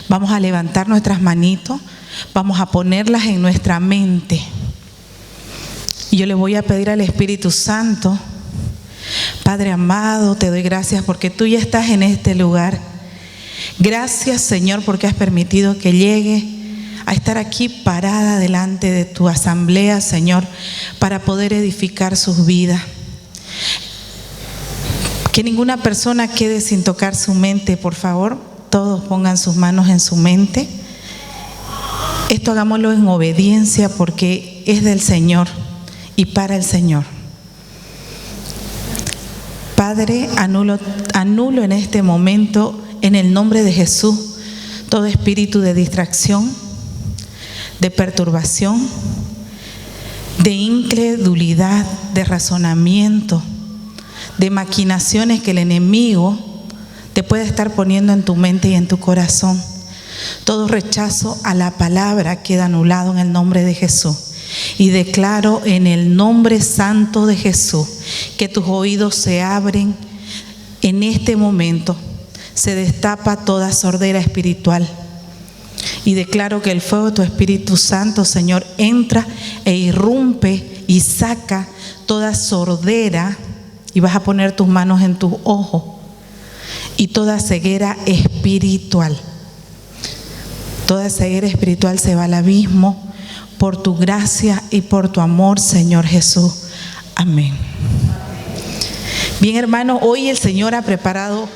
Vamos a levantar nuestras manitos, vamos a ponerlas en nuestra mente. Y yo le voy a pedir al Espíritu Santo, Padre amado, te doy gracias porque tú ya estás en este lugar. Gracias, Señor, porque has permitido que llegue a estar aquí parada delante de tu asamblea, Señor, para poder edificar sus vidas. Que ninguna persona quede sin tocar su mente, por favor. Todos pongan sus manos en su mente. Esto hagámoslo en obediencia porque es del Señor y para el Señor. Padre, anulo en este momento, en el nombre de Jesús, todo espíritu de distracción, de perturbación, de incredulidad, de razonamiento, de maquinaciones que el enemigo te puede estar poniendo en tu mente y en tu corazón. Todo rechazo a la palabra queda anulado en el nombre de Jesús. Y declaro en el nombre santo de Jesús que tus oídos se abren en este momento. Se destapa toda sordera espiritual. Y declaro que el fuego de tu Espíritu Santo, Señor, entra e irrumpe y saca toda sordera. Y vas a poner tus manos en tus ojos. Y toda ceguera espiritual. Toda ceguera espiritual se va al abismo por tu gracia y por tu amor, Señor Jesús. Amén. Bien, hermanos, hoy el Señor ha preparado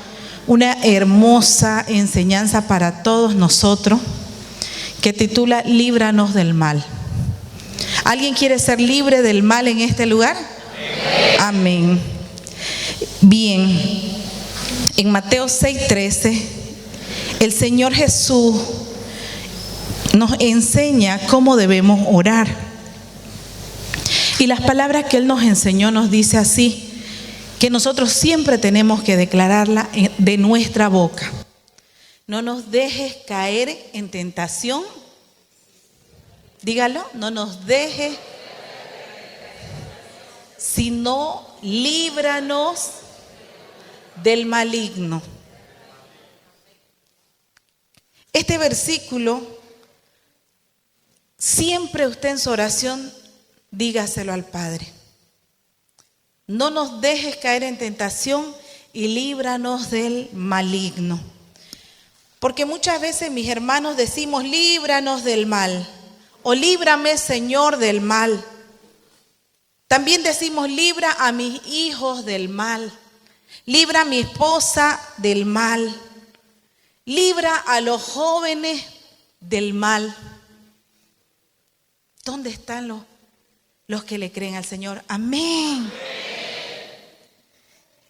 una hermosa enseñanza para todos nosotros que titula Líbranos del mal. ¿Alguien quiere ser libre del mal en este lugar? Amén. Bien, en Mateo 6:13, el Señor Jesús nos enseña cómo debemos orar. Y las palabras que Él nos enseñó nos dice así, que nosotros siempre tenemos que declararla de nuestra boca. No nos dejes caer en tentación. Dígalo, no nos dejes, sino líbranos del maligno. Este versículo, siempre usted en su oración, dígaselo al Padre. No nos dejes caer en tentación y líbranos del maligno. Porque muchas veces, mis hermanos, decimos líbranos del mal. O líbrame, Señor, del mal. También decimos libra a mis hijos del mal. Libra a mi esposa del mal. Libra a los jóvenes del mal. ¿Dónde están los que le creen al Señor? Amén.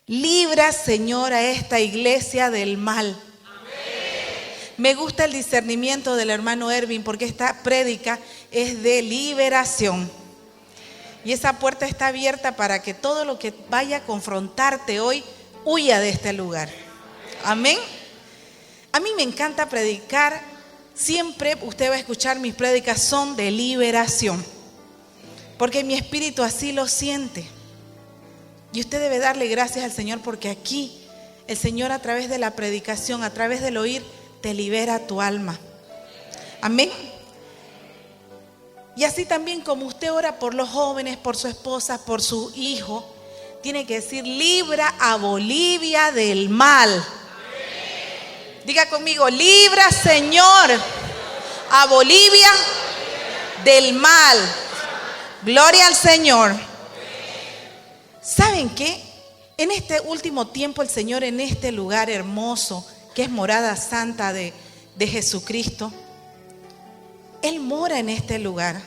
Libra, Señor, a esta iglesia del mal. Me gusta el discernimiento del hermano Ervin porque esta prédica es de liberación. Y esa puerta está abierta para que todo lo que vaya a confrontarte hoy huya de este lugar. Amén. A mí me encanta predicar. Siempre usted va a escuchar mis prédicas son de liberación. Porque mi espíritu así lo siente. Y usted debe darle gracias al Señor porque aquí el Señor a través de la predicación, a través del oír, te libera tu alma. Amén. Y así también como usted ora por los jóvenes, por su esposa, por su hijo, tiene que decir, libra a Bolivia del mal. Diga conmigo, libra, Señor, a Bolivia del mal. Gloria al Señor. ¿Saben qué? En este último tiempo el Señor en este lugar hermoso, que es morada santa de Jesucristo, Él mora en este lugar.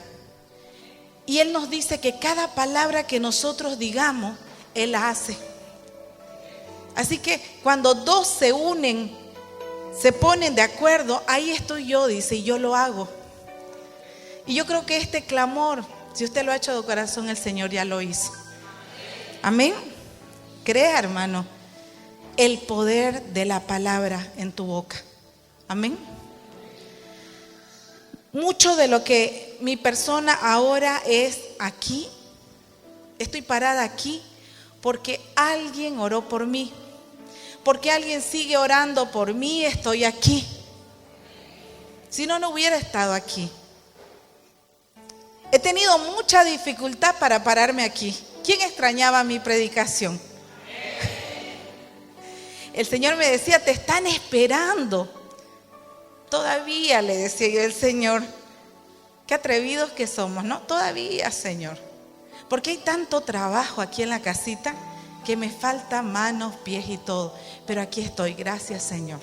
Y Él nos dice que cada palabra que nosotros digamos, Él la hace. Así que cuando dos se unen, se ponen de acuerdo, ahí estoy yo, dice, y yo lo hago. Y yo creo que este clamor, si usted lo ha hecho de corazón, el Señor ya lo hizo. Amén. Crea, hermano, el poder de la palabra en tu boca. Amén. Mucho de lo que mi persona ahora es aquí, estoy parada aquí porque alguien oró por mí. Porque alguien sigue orando por mí, estoy aquí. Si no, no hubiera estado aquí. He tenido mucha dificultad para pararme aquí. ¿Quién extrañaba mi predicación? El Señor me decía, te están esperando. Todavía, le decía yo al Señor, qué atrevidos que somos, ¿no? Todavía, Señor. Porque hay tanto trabajo aquí en la casita que me falta manos, pies y todo. Pero aquí estoy, gracias, Señor.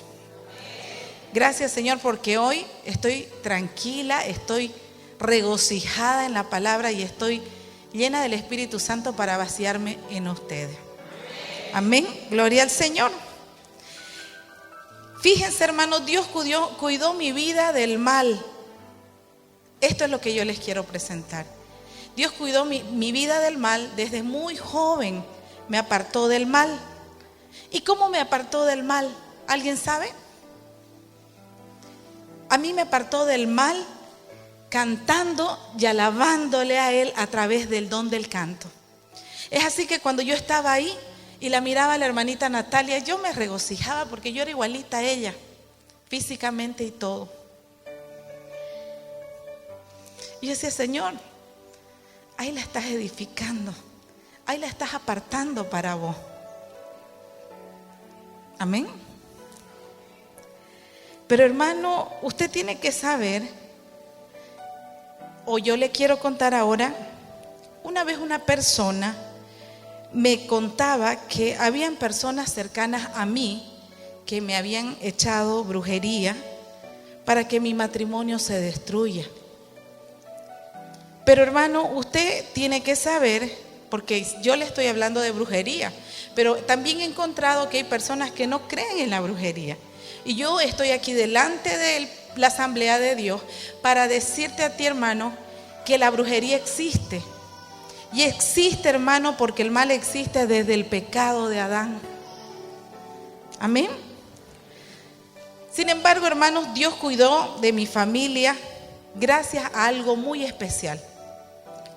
Gracias, Señor, porque hoy estoy tranquila, estoy regocijada en la palabra y estoy llena del Espíritu Santo para vaciarme en ustedes. Amén. Gloria al Señor. Fíjense, hermanos, Dios cuidó mi vida del mal. Esto es lo que yo les quiero presentar. Dios cuidó mi vida del mal desde muy joven. Me apartó del mal. ¿Y cómo me apartó del mal? ¿Alguien sabe? A mí me apartó del mal cantando y alabándole a Él a través del don del canto. Es así que cuando yo estaba ahí y la miraba a la hermanita Natalia, yo me regocijaba porque yo era igualita a ella, físicamente y todo. Y yo decía, Señor, ahí la estás edificando, ahí la estás apartando para vos. Amén. Pero hermano, usted tiene que saber, o yo le quiero contar ahora, una vez una persona me contaba que habían personas cercanas a mí que me habían echado brujería para que mi matrimonio se destruya. Pero hermano, usted tiene que saber, porque yo le estoy hablando de brujería, pero también he encontrado que hay personas que no creen en la brujería. Y yo estoy aquí delante de la Asamblea de Dios para decirte a ti, hermano, que la brujería existe. Y existe, hermano, porque el mal existe desde el pecado de Adán. Amén. Sin embargo, hermanos, Dios cuidó de mi familia gracias a algo muy especial.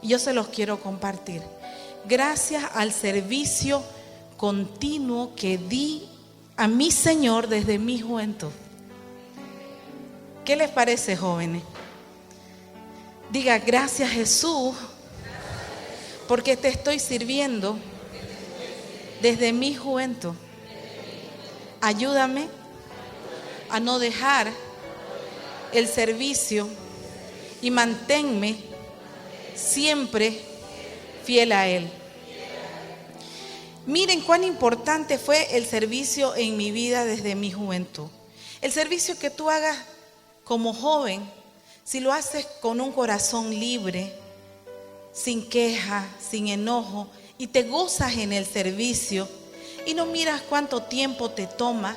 Y yo se los quiero compartir. Gracias al servicio continuo que di a mi Señor desde mi juventud. ¿Qué les parece, jóvenes? Diga, gracias Jesús, porque te estoy sirviendo desde mi juventud. Ayúdame a no dejar el servicio y manténme siempre fiel a Él. Miren cuán importante fue el servicio en mi vida desde mi juventud. El servicio que tú hagas como joven, si lo haces con un corazón libre, sin queja, sin enojo, y te gozas en el servicio y no miras cuánto tiempo te toma,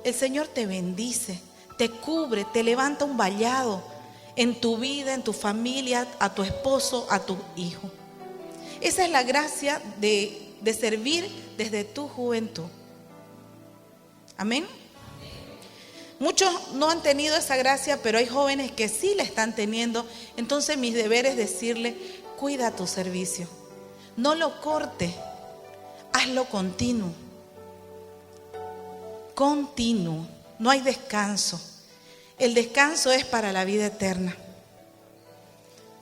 el Señor te bendice, te cubre, te levanta un vallado en tu vida, en tu familia, a tu esposo, a tu hijo. Esa es la gracia de servir desde tu juventud. Amén. Muchos no han tenido esa gracia, pero hay jóvenes que sí la están teniendo. Entonces mi deber es decirle, cuida tu servicio. No lo cortes, hazlo continuo. Continuo, no hay descanso. El descanso es para la vida eterna.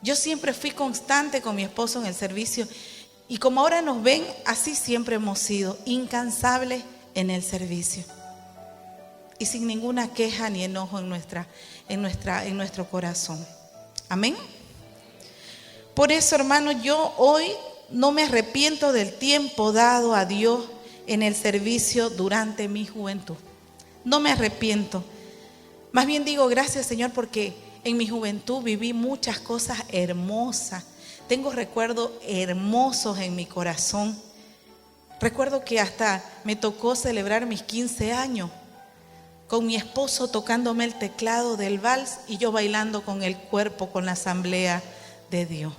Yo siempre fui constante con mi esposo en el servicio. Y como ahora nos ven, así siempre hemos sido incansables en el servicio. Y sin ninguna queja ni enojo en nuestro corazón. Amén. Por eso, hermanos, yo hoy no me arrepiento del tiempo dado a Dios en el servicio durante mi juventud. No me arrepiento. Más bien digo gracias, Señor, porque en mi juventud viví muchas cosas hermosas. Tengo recuerdos hermosos en mi corazón. Recuerdo que hasta me tocó celebrar mis 15 años con mi esposo tocándome el teclado del vals y yo bailando con el cuerpo con la Asamblea de Dios.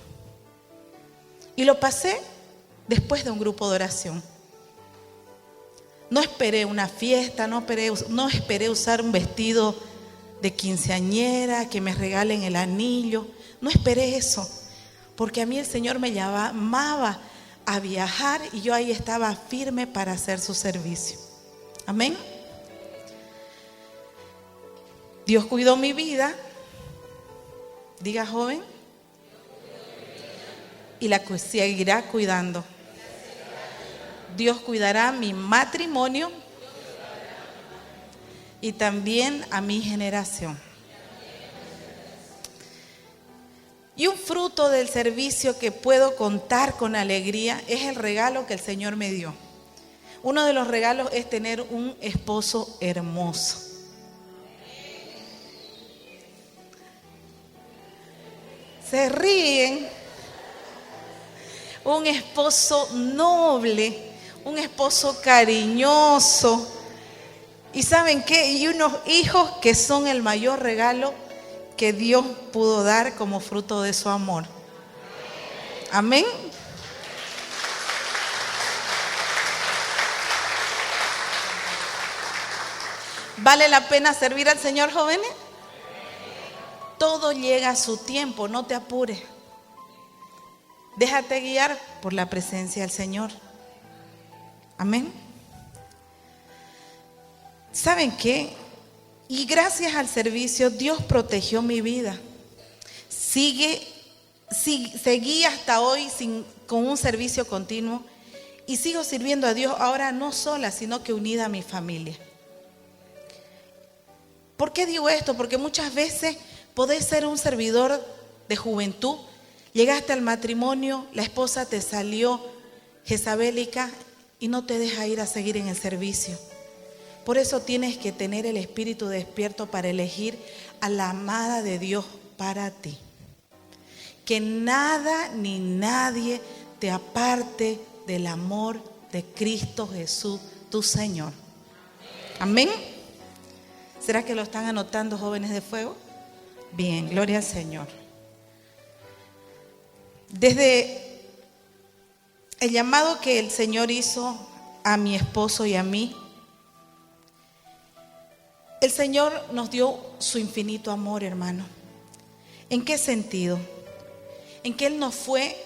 Y lo pasé después de un grupo de oración. No esperé una fiesta, no esperé usar un vestido de quinceañera, que me regalen el anillo. No esperé eso. Porque a mí el Señor me llamaba a viajar y yo ahí estaba firme para hacer su servicio. Amén. Dios cuidó mi vida Diga, joven. Y la seguirá cuidando. Dios cuidará mi matrimonio y también a mi generación. Y un fruto del servicio que puedo contar con alegría es el regalo que el Señor me dio. Uno de los regalos es tener un esposo hermoso. Se ríen. Un esposo noble, un esposo cariñoso. ¿Y saben qué? Y unos hijos que son el mayor regalo que Dios pudo dar como fruto de su amor. Amén. ¿Vale la pena servir al Señor, jóvenes? Todo llega a su tiempo, no te apures. Déjate guiar por la presencia del Señor. Amén. ¿Saben qué? Y gracias al servicio, Dios protegió mi vida. Seguí hasta hoy con un servicio continuo y sigo sirviendo a Dios ahora no sola, sino que unida a mi familia. ¿Por qué digo esto? Porque muchas veces podés ser un servidor de juventud, llegaste al matrimonio, la esposa te salió jezabélica y no te deja ir a seguir en el servicio. Por eso tienes que tener el espíritu despierto para elegir a la amada de Dios para ti. Que nada ni nadie te aparte del amor de Cristo Jesús, tu Señor. Amén. ¿Será que lo están anotando, jóvenes de fuego? Bien, gloria al Señor. Desde el llamado que el Señor hizo a mi esposo y a mí, el Señor nos dio su infinito amor, hermano. ¿En qué sentido? En que Él nos fue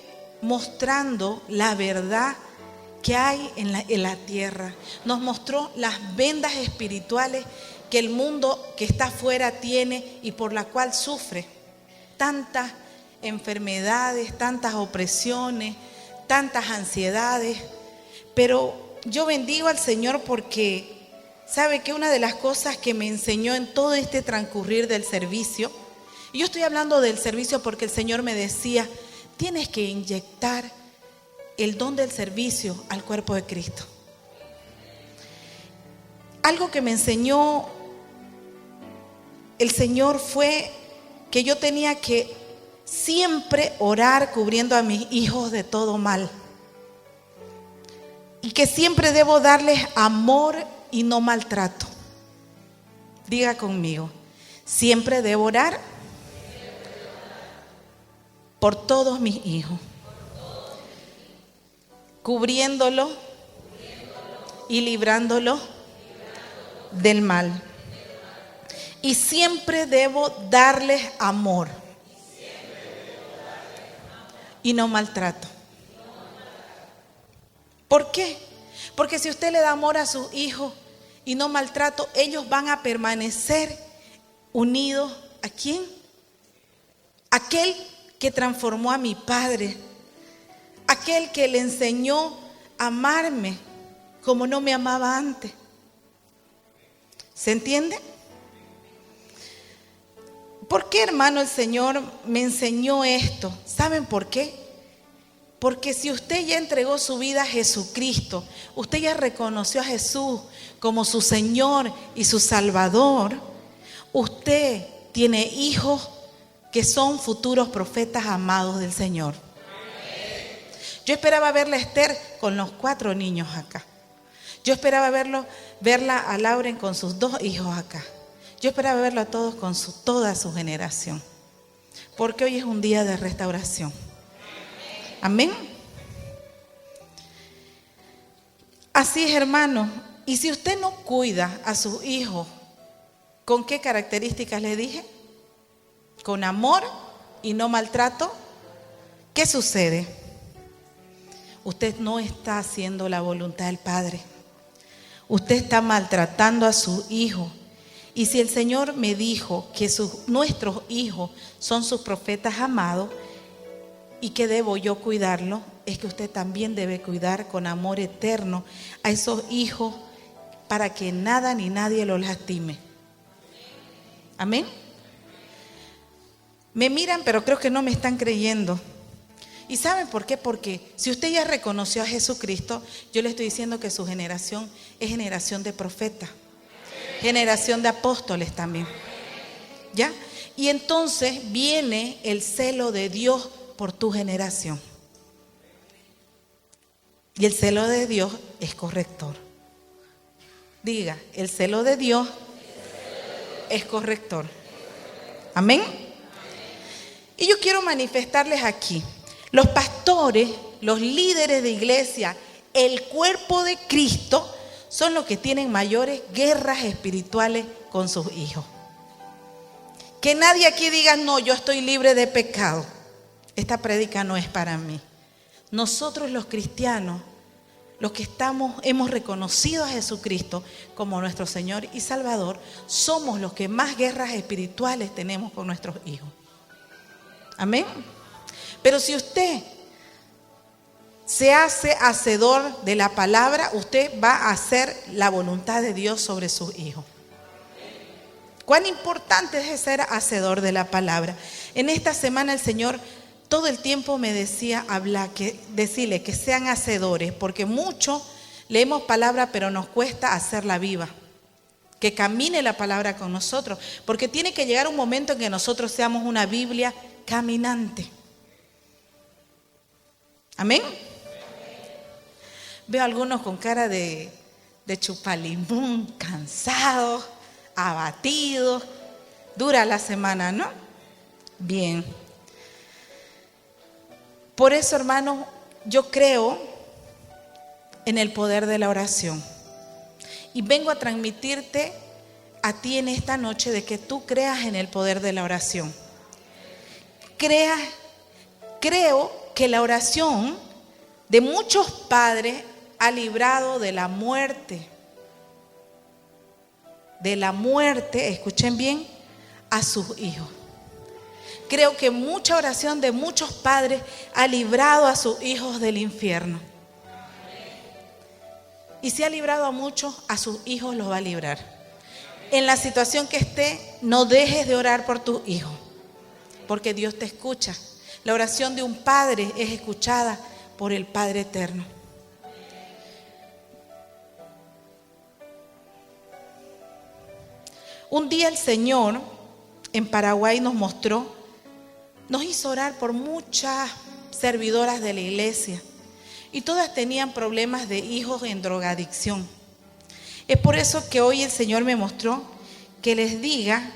mostrando la verdad que hay en la tierra. Nos mostró las vendas espirituales que el mundo que está afuera tiene y por la cual sufre tantas enfermedades, tantas opresiones, tantas ansiedades. Pero yo bendigo al Señor porque sabe que una de las cosas que me enseñó en todo este transcurrir del servicio, y yo estoy hablando del servicio porque el Señor me decía, tienes que inyectar el don del servicio al cuerpo de Cristo. Algo que me enseñó el Señor fue que yo tenía que siempre orar cubriendo a mis hijos de todo mal. Y que siempre debo darles amor y no maltrato. Diga conmigo, siempre debo orar por todos mis hijos, cubriéndolos y librándolos del mal. Y siempre debo darles amor y no maltrato. ¿Por qué? Porque si usted le da amor a sus hijos y no maltrato, ellos van a permanecer unidos. ¿A quién? Aquel que transformó a mi padre, aquel que le enseñó a amarme como no me amaba antes. ¿Se entiende? ¿Por qué, hermano, el Señor me enseñó esto? ¿Saben por qué? Porque si usted ya entregó su vida a Jesucristo, usted ya reconoció a Jesús como su Señor y su Salvador, usted tiene hijos que son futuros profetas amados del Señor. Yo esperaba verla a Esther con los 4 niños acá. Yo esperaba verla a Lauren con sus 2 hijos acá. Yo esperaba verlo a todos con toda su generación. Porque hoy es un día de restauración. Amén. Así es, hermano. Y si usted no cuida a sus hijos, ¿con qué características le dije? Con amor y no maltrato. ¿Qué sucede? Usted no está haciendo la voluntad del Padre. Usted está maltratando a su hijo. Y si el Señor me dijo que nuestros hijos son sus profetas amados y que debo yo cuidarlos, es que usted también debe cuidar con amor eterno a esos hijos para que nada ni nadie los lastime. Amén. Me miran, pero creo que no me están creyendo. ¿Y saben por qué? Porque si usted ya reconoció a Jesucristo, yo le estoy diciendo que su generación es generación de profetas, generación de apóstoles también. ¿Ya? Y entonces viene el celo de Dios por tu generación. Y el celo de Dios es corrector. Diga, el celo de Dios es corrector. Amén. Y yo quiero manifestarles aquí. Los pastores, los líderes de iglesia, el cuerpo de Cristo son los que tienen mayores guerras espirituales con sus hijos. Que nadie aquí diga, no, yo estoy libre de pecado. Esta prédica no es para mí. Nosotros los cristianos, los que hemos reconocido a Jesucristo como nuestro Señor y Salvador, somos los que más guerras espirituales tenemos con nuestros hijos. Amén. Pero si usted se hace hacedor de la palabra, usted va a hacer la voluntad de Dios sobre sus hijos. ¿Cuán importante es ser hacedor de la palabra? En esta semana el Señor todo el tiempo me decía decirle que sean hacedores, porque mucho leemos palabra pero nos cuesta hacerla viva. Que camine la palabra con nosotros, porque tiene que llegar un momento en que nosotros seamos una Biblia caminante. Amén. Veo a algunos con cara de chupalimón, cansados, abatidos. Dura la semana, ¿no? Bien. Por eso, hermanos, yo creo en el poder de la oración. Y vengo a transmitirte a ti en esta noche de que tú creas en el poder de la oración. Creo que la oración de muchos padres ha librado de la muerte, escuchen bien, a sus hijos. Creo que mucha oración de muchos padres ha librado a sus hijos del infierno. Y si ha librado a muchos, a sus hijos los va a librar. En la situación que esté, no dejes de orar por tus hijos, porque Dios te escucha. La oración de un padre es escuchada por el Padre eterno. Un día el Señor en Paraguay nos hizo orar por muchas servidoras de la iglesia y todas tenían problemas de hijos en drogadicción. Es por eso que hoy el Señor me mostró que les diga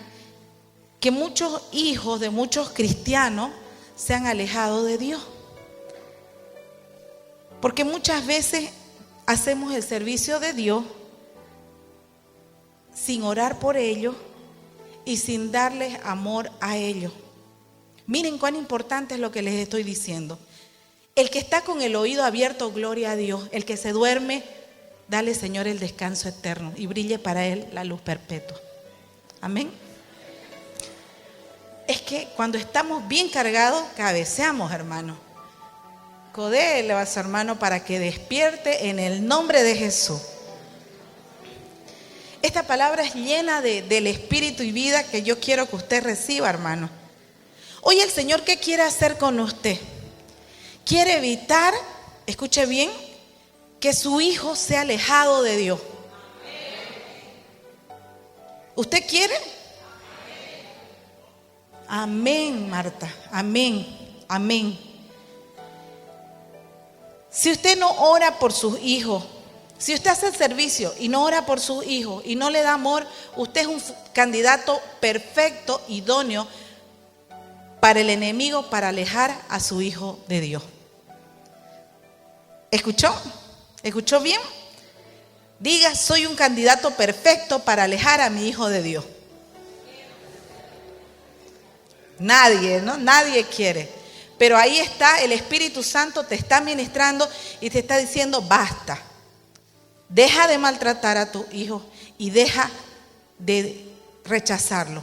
que muchos hijos de muchos cristianos se han alejado de Dios. Porque muchas veces hacemos el servicio de Dios sin orar por ellos y sin darles amor a ellos. Miren cuán importante es lo que les estoy diciendo. El que está con el oído abierto, gloria a Dios. El que se duerme, dale, Señor, el descanso eterno y brille para él la luz perpetua. Amén. Es que cuando estamos bien cargados, cabeceamos, hermano. Codéele a su hermano para que despierte en el nombre de Jesús. Esta palabra es llena del espíritu y vida que yo quiero que usted reciba, hermano. Hoy el Señor, ¿qué quiere hacer con usted? Quiere evitar, escuche bien, que su hijo sea alejado de Dios. ¿Usted quiere? Amén, Marta. Amén. Amén. Si usted no ora por sus hijos, si usted hace el servicio y no ora por sus hijos y no le da amor, usted es un candidato perfecto, idóneo para el enemigo, para alejar a su hijo de Dios. ¿Escuchó? ¿Escuchó bien? Diga, soy un candidato perfecto para alejar a mi hijo de Dios. Nadie, ¿no? Nadie quiere. Pero ahí está, el Espíritu Santo te está ministrando y te está diciendo, basta. Deja de maltratar a tu hijo y deja de rechazarlo.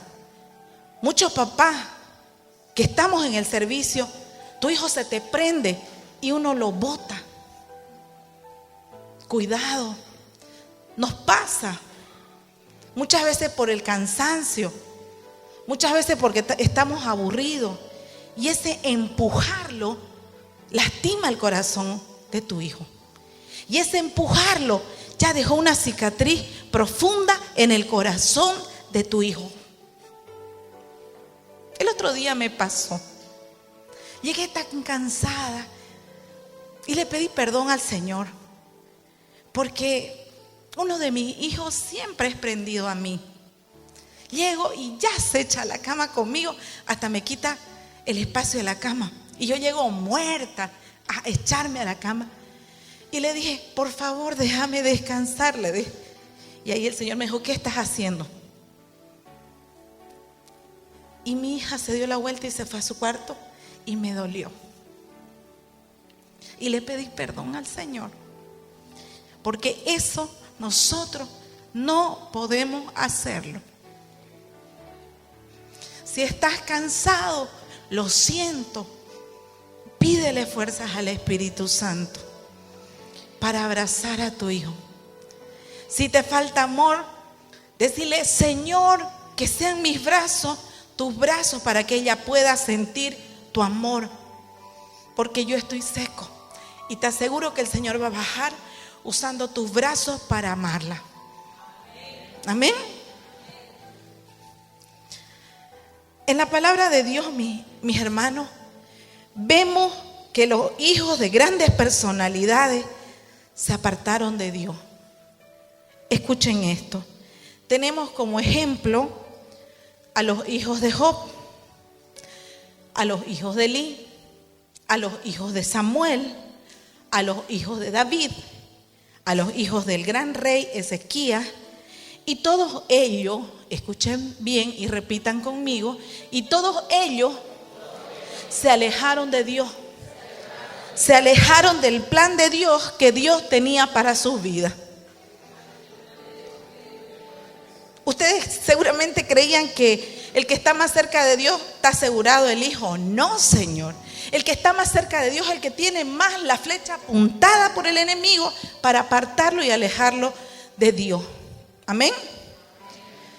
Muchos papás que estamos en el servicio, tu hijo se te prende y uno lo bota. Cuidado, nos pasa muchas veces por el cansancio, muchas veces porque estamos aburridos, y ese empujarlo lastima el corazón de tu hijo, y ese empujarlo ya dejó una cicatriz profunda en el corazón de tu hijo. El otro día me pasó, llegué tan cansada y le pedí perdón al Señor, porque uno de mis hijos siempre es prendido a mí. Llego y ya se echa a la cama conmigo, hasta me quita el espacio de la cama. Y yo llego muerta a echarme a la cama. Y le dije, por favor, déjame descansar, le dije. Y ahí el Señor me dijo, ¿qué estás haciendo? Y mi hija se dio la vuelta y se fue a su cuarto y me dolió. Y le pedí perdón al Señor, porque eso nosotros no podemos hacerlo. Si estás cansado, lo siento, pídele fuerzas al Espíritu Santo para abrazar a tu hijo. Si te falta amor, decirle, Señor, que sean mis brazos, tus brazos, para que ella pueda sentir tu amor, porque yo estoy seco. Y te aseguro que el Señor va a bajar usando tus brazos para amarla. Amén. En la palabra de Dios, mis hermanos, vemos que los hijos de grandes personalidades se apartaron de Dios. Escuchen esto. Tenemos como ejemplo a los hijos de Job, a los hijos de Elí, a los hijos de Samuel, a los hijos de David, a los hijos del gran rey Ezequías, y todos ellos, escuchen bien y repitan conmigo, y todos ellos se alejaron de Dios, se alejaron del plan de Dios que Dios tenía para sus vidas. Ustedes seguramente creían que el que está más cerca de Dios está asegurado el hijo. No, Señor. El que está más cerca de Dios es el que tiene más la flecha apuntada por el enemigo para apartarlo y alejarlo de Dios. Amén.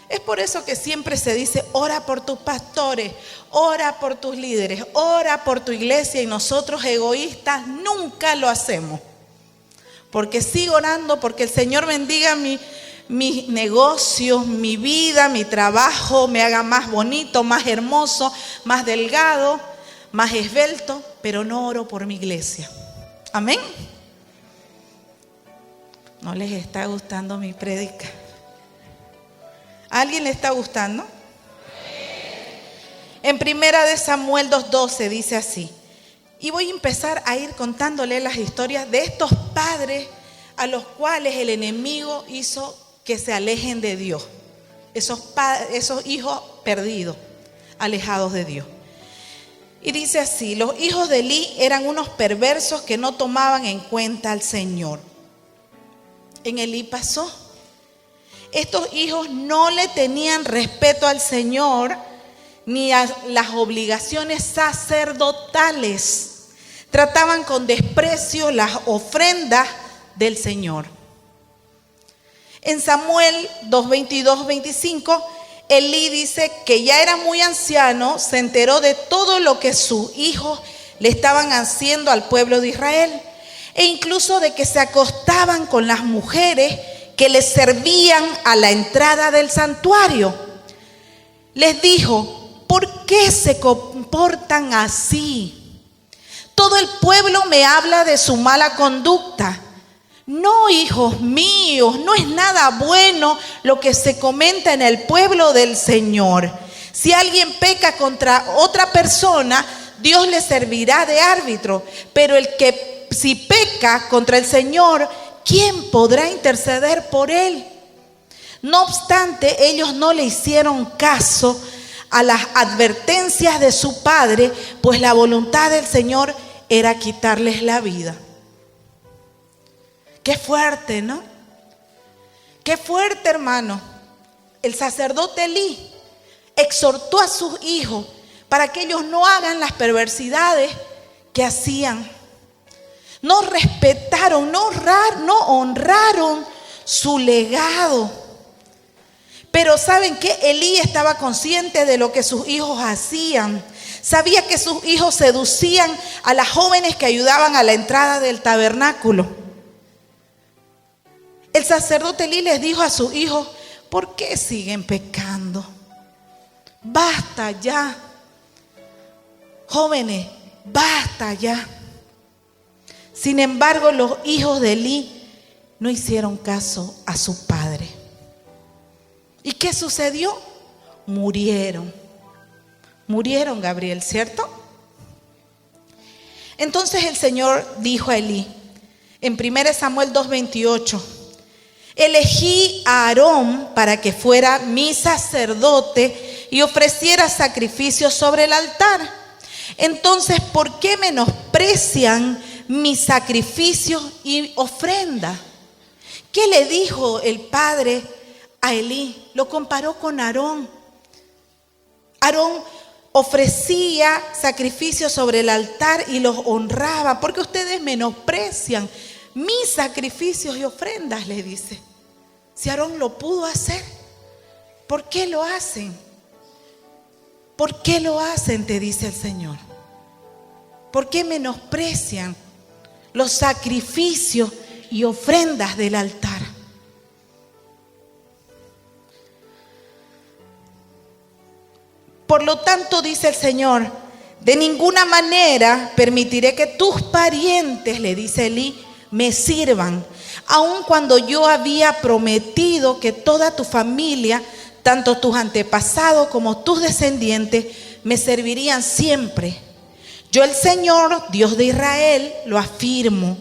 Es por eso que siempre se dice, ora por tus pastores, ora por tus líderes, ora por tu iglesia, y nosotros egoístas nunca lo hacemos. Porque sigo orando porque el Señor bendiga mis negocios, mi vida, mi trabajo, me haga más bonito, más hermoso, más delgado, más esbelto, pero no oro por mi iglesia. Amén. ¿No les está gustando mi prédica? ¿A alguien le está gustando? En Primera de Samuel 2:12 dice así. Y voy a empezar a ir contándole las historias de estos padres a los cuales el enemigo hizo que se alejen de Dios. Esos hijos perdidos, alejados de Dios. Y dice así: los hijos de Elí eran unos perversos que no tomaban en cuenta al Señor. En Elí pasó. Estos hijos no le tenían respeto al Señor ni a las obligaciones sacerdotales. Trataban con desprecio las ofrendas del Señor. En Samuel 2:22-25, Elí dice que ya era muy anciano, se enteró de todo lo que sus hijos le estaban haciendo al pueblo de Israel, e incluso de que se acostaban con las mujeres que les servían a la entrada del santuario. Les dijo: ¿por qué se comportan así? Todo el pueblo me habla de su mala conducta. No, hijos míos, no es nada bueno lo que se comenta en el pueblo del Señor. Si alguien peca contra otra persona, Dios le servirá de árbitro. Pero si peca contra el Señor, ¿quién podrá interceder por él? No obstante, ellos no le hicieron caso a las advertencias de su padre, pues la voluntad del Señor era quitarles la vida. Qué fuerte, ¿no? Qué fuerte, hermano. el sacerdote Elí exhortó a sus hijos para que ellos no hagan las perversidades que hacían. No respetaron, no honraron su legado. Pero ¿saben qué? Elí estaba consciente de lo que sus hijos hacían. Sabía que sus hijos seducían a las jóvenes que ayudaban a la entrada del tabernáculo. El sacerdote Elí les dijo a sus hijos: ¿por qué siguen pecando? Basta ya. Jóvenes, basta ya. Sin embargo, los hijos de Elí no hicieron caso a su padre. ¿Y qué sucedió? Murieron. Murieron, Gabriel, ¿cierto? Entonces el Señor dijo a Elí, en 1 Samuel 2:28, elegí a Aarón para que fuera mi sacerdote y ofreciera sacrificios sobre el altar. Entonces, ¿por qué menosprecian mis sacrificios y ofrenda? ¿Qué le dijo el padre a Elí? Lo comparó con Aarón. Aarón ofrecía sacrificios sobre el altar y los honraba. ¿Por qué ustedes menosprecian mis sacrificios y ofrendas?, le dice. Si Aarón lo pudo hacer, ¿por qué lo hacen? ¿Por qué lo hacen?, te dice el Señor. ¿Por qué menosprecian los sacrificios y ofrendas del altar? Por lo tanto, dice el Señor, de ninguna manera permitiré que tus parientes, le dice Elí, me sirvan, aun cuando yo había prometido que toda tu familia, tanto tus antepasados como tus descendientes, me servirían siempre. Yo, el Señor, Dios de Israel, lo afirmo.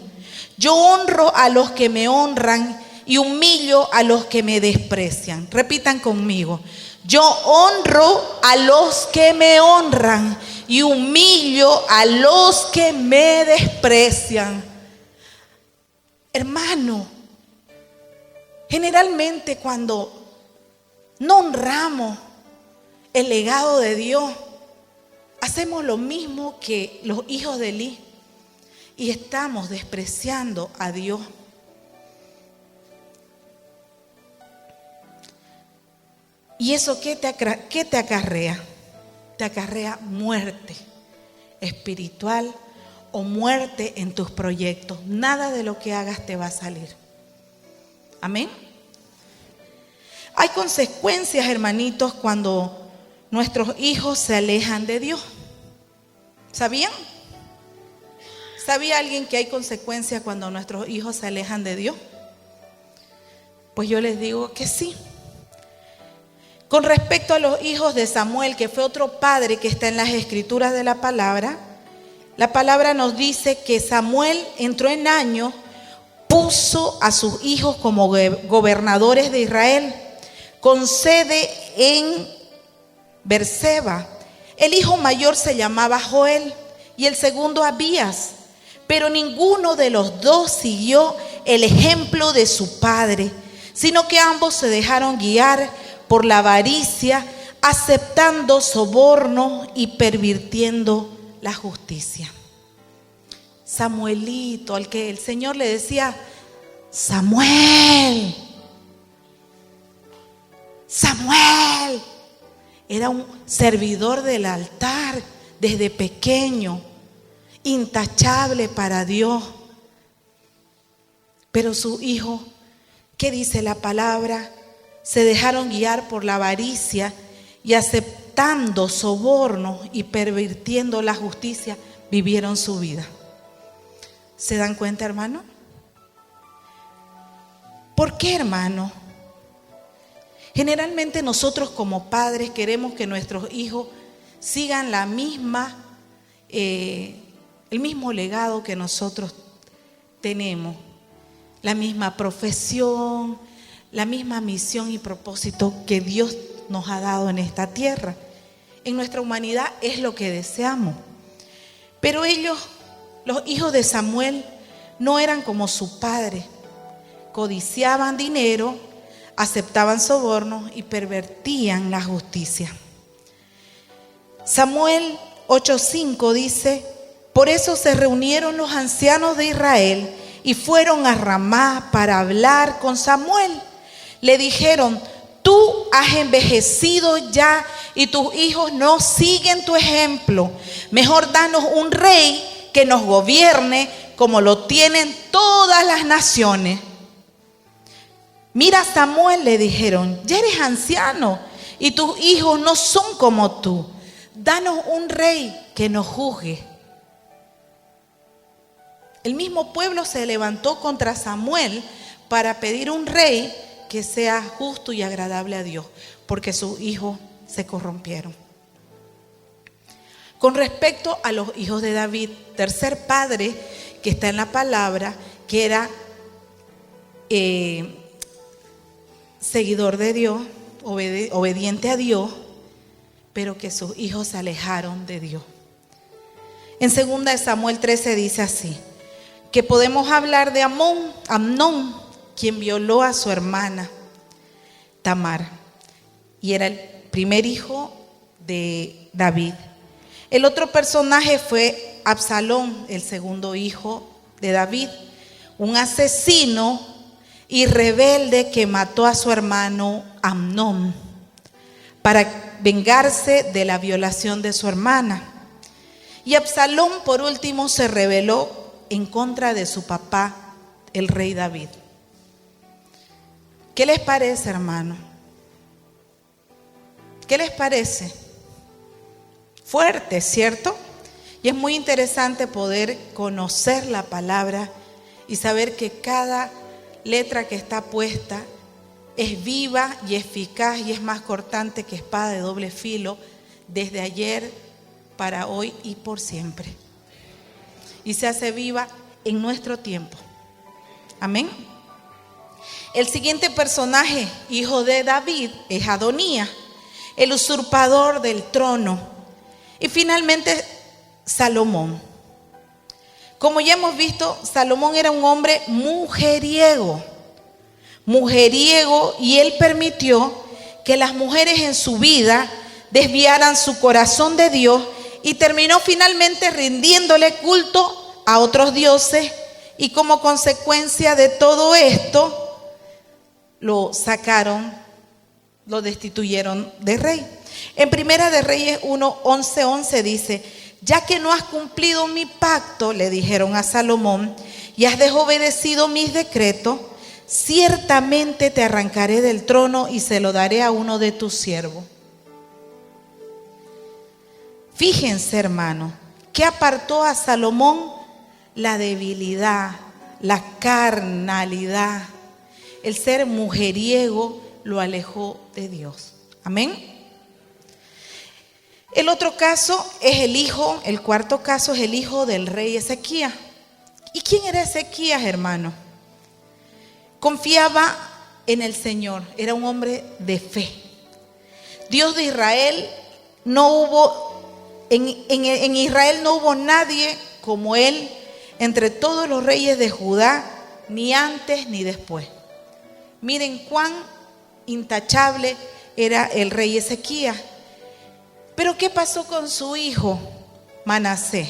Yo honro a los que me honran y humillo a los que me desprecian. Repitan conmigo. Yo honro a los que me honran y humillo a los que me desprecian. Hermano, generalmente cuando no honramos el legado de Dios, hacemos lo mismo que los hijos de Elí y estamos despreciando a Dios. ¿Y eso qué te acarrea? Te acarrea muerte espiritual o muerte en tus proyectos. Nada de lo que hagas te va a salir. Amén. Hay consecuencias, hermanitos, cuando nuestros hijos se alejan de Dios. ¿Sabían? ¿Sabía alguien que hay consecuencias cuando nuestros hijos se alejan de Dios? Pues yo les digo que sí. Con respecto a los hijos de Samuel, que fue otro padre que está en las escrituras de la palabra nos dice que Samuel entró en años, puso a sus hijos como gobernadores de Israel, con sede en Berseba. El hijo mayor se llamaba Joel y el segundo Abías, pero ninguno de los dos siguió el ejemplo de su padre, sino que ambos se dejaron guiar por la avaricia, aceptando sobornos y pervirtiendo la justicia. Samuelito, al que el Señor le decía, Samuel, Samuel, era un servidor del altar desde pequeño, intachable para Dios. Pero su hijo, ¿qué dice la palabra? Se dejaron guiar por la avaricia y aceptando sobornos y pervirtiendo la justicia, vivieron su vida. ¿Se dan cuenta, hermano? ¿Por qué, hermano? Generalmente nosotros como padres queremos que nuestros hijos sigan el mismo legado que nosotros tenemos, la misma profesión, la misma misión y propósito que Dios nos ha dado en esta tierra. En nuestra humanidad es lo que deseamos. Pero ellos, los hijos de Samuel, no eran como su padre. Codiciaban dinero, aceptaban sobornos y pervertían la justicia. Samuel 8:5 dice: por eso se reunieron los ancianos de Israel y fueron a Ramá para hablar con Samuel. Le dijeron: tú has envejecido ya y tus hijos no siguen tu ejemplo. Mejor danos un rey que nos gobierne como lo tienen todas las naciones. Mira, Samuel, le dijeron, ya eres anciano y tus hijos no son como tú. Danos un rey que nos juzgue. El mismo pueblo se levantó contra Samuel para pedir un rey que sea justo y agradable a Dios, porque sus hijos se corrompieron. Con respecto a los hijos de David, tercer padre que está en la palabra, que era seguidor de Dios, obediente a Dios, pero que sus hijos se alejaron de Dios. En 2 Samuel 13 dice así, que podemos hablar de Amnón, quien violó a su hermana Tamar, y era el primer hijo de David. El otro personaje fue Absalón, el segundo hijo de David, un asesino y rebelde que mató a su hermano Amnón para vengarse de la violación de su hermana. Y Absalón, por último, se rebeló en contra de su papá, el rey David. ¿Qué les parece, hermano? ¿Qué les parece? Fuerte, ¿cierto? Y es muy interesante poder conocer la palabra y saber que cada letra que está puesta es viva y eficaz y es más cortante que espada de doble filo desde ayer para hoy y por siempre. Y se hace viva en nuestro tiempo. Amén. El siguiente personaje, hijo de David, es Adonías, el usurpador del trono. Y finalmente, Salomón. Como ya hemos visto, Salomón era un hombre mujeriego, y él permitió que las mujeres en su vida desviaran su corazón de Dios y terminó finalmente rindiéndole culto a otros dioses, y como consecuencia de todo esto lo sacaron, lo destituyeron de rey. En Primera de Reyes 1:11 dice: ya que no has cumplido mi pacto, le dijeron a Salomón, y has desobedecido mis decretos, ciertamente te arrancaré del trono y se lo daré a uno de tus siervos. Fíjense, hermano, ¿qué apartó a Salomón? La debilidad, la carnalidad. El ser mujeriego lo alejó de Dios. Amén. El otro caso es el cuarto caso es el hijo del rey Ezequías. ¿Y quién era Ezequías, hermano? Confiaba en el Señor, era un hombre de fe. Dios de Israel, en Israel no hubo nadie como él entre todos los reyes de Judá, ni antes ni después. Miren cuán intachable era el rey Ezequías. Pero ¿qué pasó con su hijo Manasés?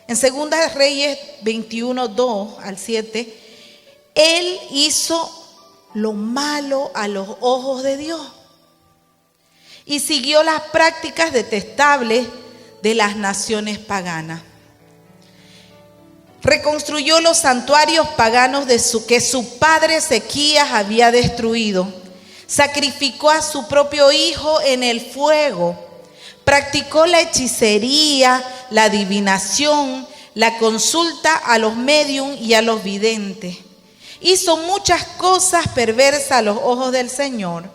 En 2 Reyes 21:2 al 7, él hizo lo malo a los ojos de Dios y siguió las prácticas detestables de las naciones paganas. Reconstruyó los santuarios paganos que su padre Ezequías había destruido. Sacrificó a su propio hijo en el fuego. Practicó la hechicería, la adivinación, la consulta a los médium y a los videntes. Hizo muchas cosas perversas a los ojos del Señor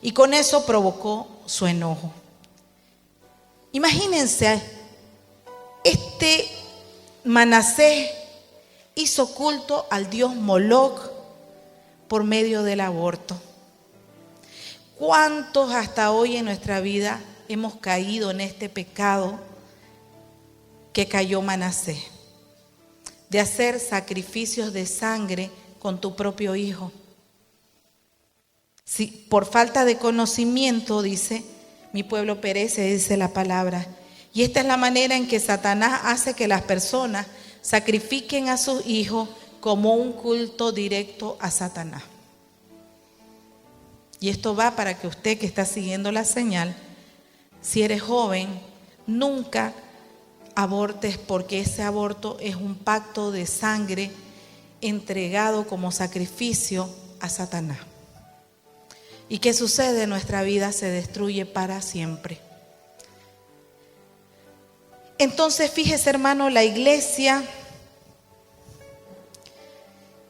y con eso provocó su enojo. Imagínense, este Manasés hizo culto al dios Moloc por medio del aborto. ¿Cuántos hasta hoy en nuestra vida hemos caído en este pecado que cayó Manasés? De hacer sacrificios de sangre con tu propio hijo. Si por falta de conocimiento, dice, mi pueblo perece, dice la palabra. Y esta es la manera en que Satanás hace que las personas sacrifiquen a sus hijos como un culto directo a Satanás. Y esto va para que usted que está siguiendo la señal, si eres joven, nunca abortes, porque ese aborto es un pacto de sangre entregado como sacrificio a Satanás. ¿Y qué sucede? Nuestra vida se destruye para siempre. Entonces, fíjese, hermano, la iglesia,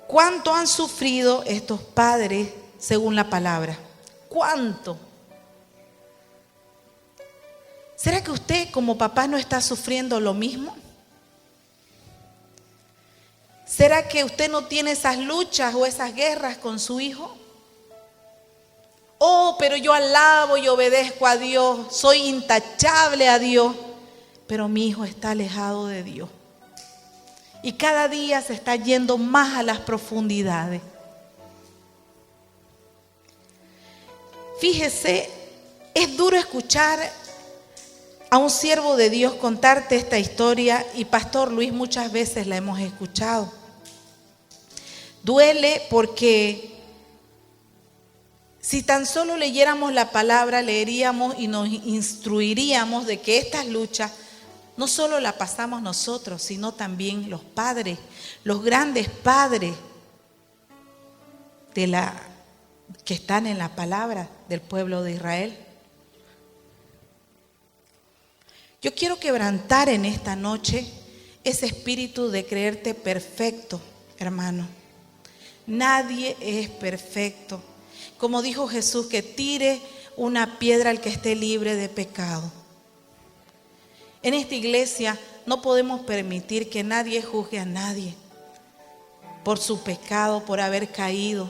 ¿cuánto han sufrido estos padres según la palabra? ¿Cuánto? ¿Será que usted como papá no está sufriendo lo mismo? ¿Será que usted no tiene esas luchas o esas guerras con su hijo? Oh, pero yo alabo y obedezco a Dios, soy intachable a Dios, pero mi hijo está alejado de Dios. Y cada día se está yendo más a las profundidades. Fíjese, es duro escuchar a un siervo de Dios contarte esta historia, y Pastor Luis muchas veces la hemos escuchado. Duele porque si tan solo leyéramos la palabra, leeríamos y nos instruiríamos de que estas luchas no solo las pasamos nosotros, sino también los padres, los grandes padres que están en la palabra del pueblo de Israel. Yo quiero quebrantar en esta noche ese espíritu de creerte perfecto, hermano. Nadie es perfecto. Como dijo Jesús, que tire una piedra al que esté libre de pecado. En esta iglesia no podemos permitir que nadie juzgue a nadie por su pecado, por haber caído.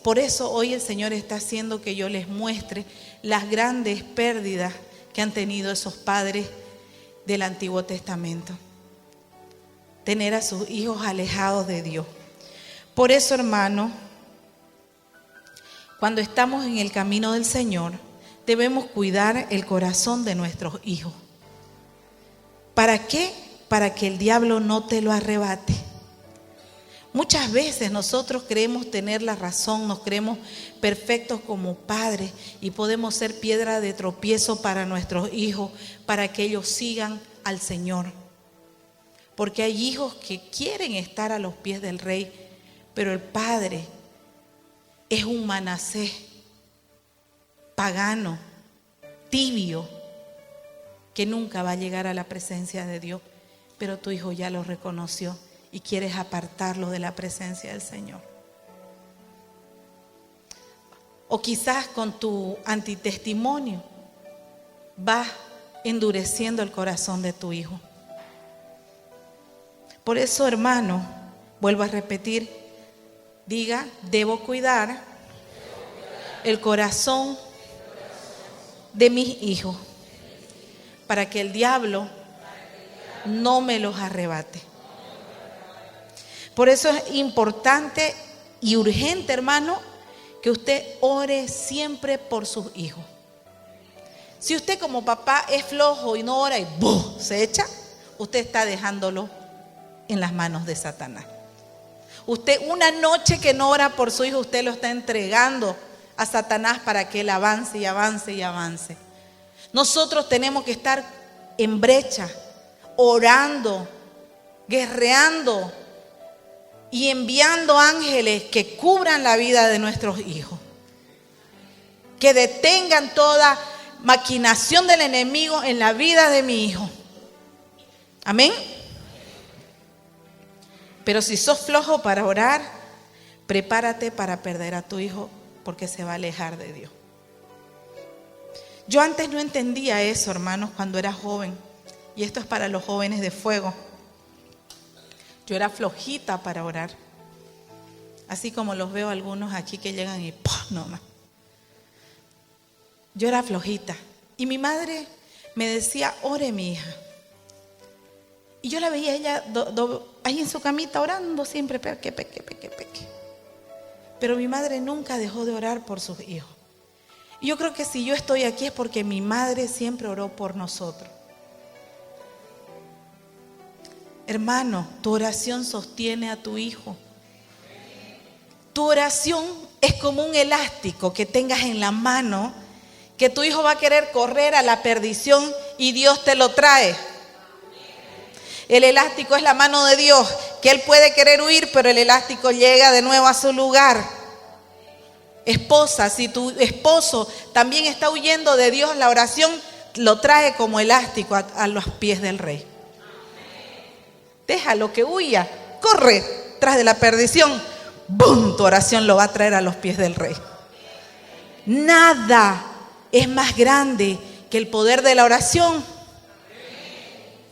Por eso hoy el Señor está haciendo que yo les muestre las grandes pérdidas que han tenido esos padres del Antiguo Testamento. Tener a sus hijos alejados de Dios. Por eso, hermano, cuando estamos en el camino del Señor, debemos cuidar el corazón de nuestros hijos. ¿Para qué? Para que el diablo no te lo arrebate. Muchas veces nosotros creemos tener la razón, nos creemos perfectos como padres y podemos ser piedra de tropiezo para nuestros hijos, para que ellos sigan al Señor. Porque hay hijos que quieren estar a los pies del Rey, pero el padre es un Manasés pagano, tibio, que nunca va a llegar a la presencia de Dios, pero tu hijo ya lo reconoció y quieres apartarlo de la presencia del Señor. O quizás con tu antitestimonio vas endureciendo el corazón de tu hijo. Por eso, hermano, vuelvo a repetir, diga, debo cuidar el corazón de mis hijos para que el diablo no me los arrebate. Por eso es importante y urgente, hermano, que usted ore siempre por sus hijos. Si usted como papá es flojo y no ora y ¡buf!, se echa, usted está dejándolo en las manos de Satanás. Usted una noche que no ora por su hijo, usted lo está entregando a Satanás para que él avance y avance y avance. Nosotros tenemos que estar en brecha, orando, guerreando y enviando ángeles que cubran la vida de nuestros hijos, que detengan toda maquinación del enemigo en la vida de mi hijo. Amén. Pero si sos flojo para orar, prepárate para perder a tu hijo, porque se va a alejar de Dios. Yo antes no entendía eso, hermanos, cuando era joven. Y esto es para los jóvenes de fuego. Yo era flojita para orar. Así como los veo algunos aquí que llegan y ¡pum!, nomás. Yo era flojita. Y mi madre me decía, ore mi hija. Y yo la veía ella ahí en su camita orando siempre, peque. pero mi madre nunca dejó de orar por sus hijos. Y yo creo que si yo estoy aquí es porque mi madre siempre oró por nosotros. Hermano, tu oración sostiene a tu hijo. Tu oración es como un elástico que tengas en la mano, que tu hijo va a querer correr a la perdición y Dios te lo trae. El elástico es la mano de Dios, que Él puede querer huir, pero el elástico llega de nuevo a su lugar. Esposa, si tu esposo también está huyendo de Dios, la oración lo trae como elástico a los pies del Rey. Déjalo que huya, corre tras de la perdición. ¡Bum! Tu oración lo va a traer a los pies del Rey. Nada es más grande que el poder de la oración.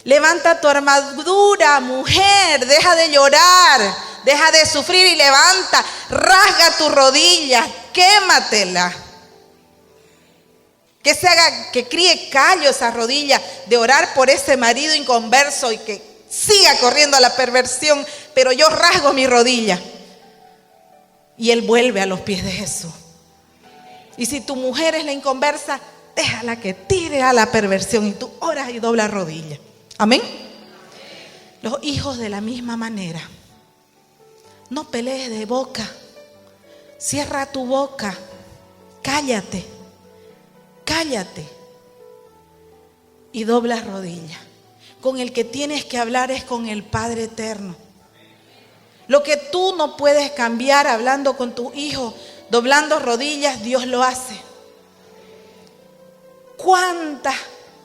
Levanta tu armadura, mujer, deja de llorar, deja de sufrir y levanta, rasga tus rodillas, quématela. Que críe callo esa rodilla de orar por ese marido inconverso y que siga corriendo a la perversión, pero yo rasgo mi rodilla. Y él vuelve a los pies de Jesús. Y si tu mujer es la inconversa, déjala que tire a la perversión y tú oras y doblas rodilla. Amén. Los hijos de la misma manera. No pelees de boca. Cierra tu boca. Cállate. Cállate. Y dobla rodilla. Con el que tienes que hablar es con el Padre Eterno. Lo que tú no puedes cambiar hablando con tu hijo, doblando rodillas, Dios lo hace. ¿Cuántas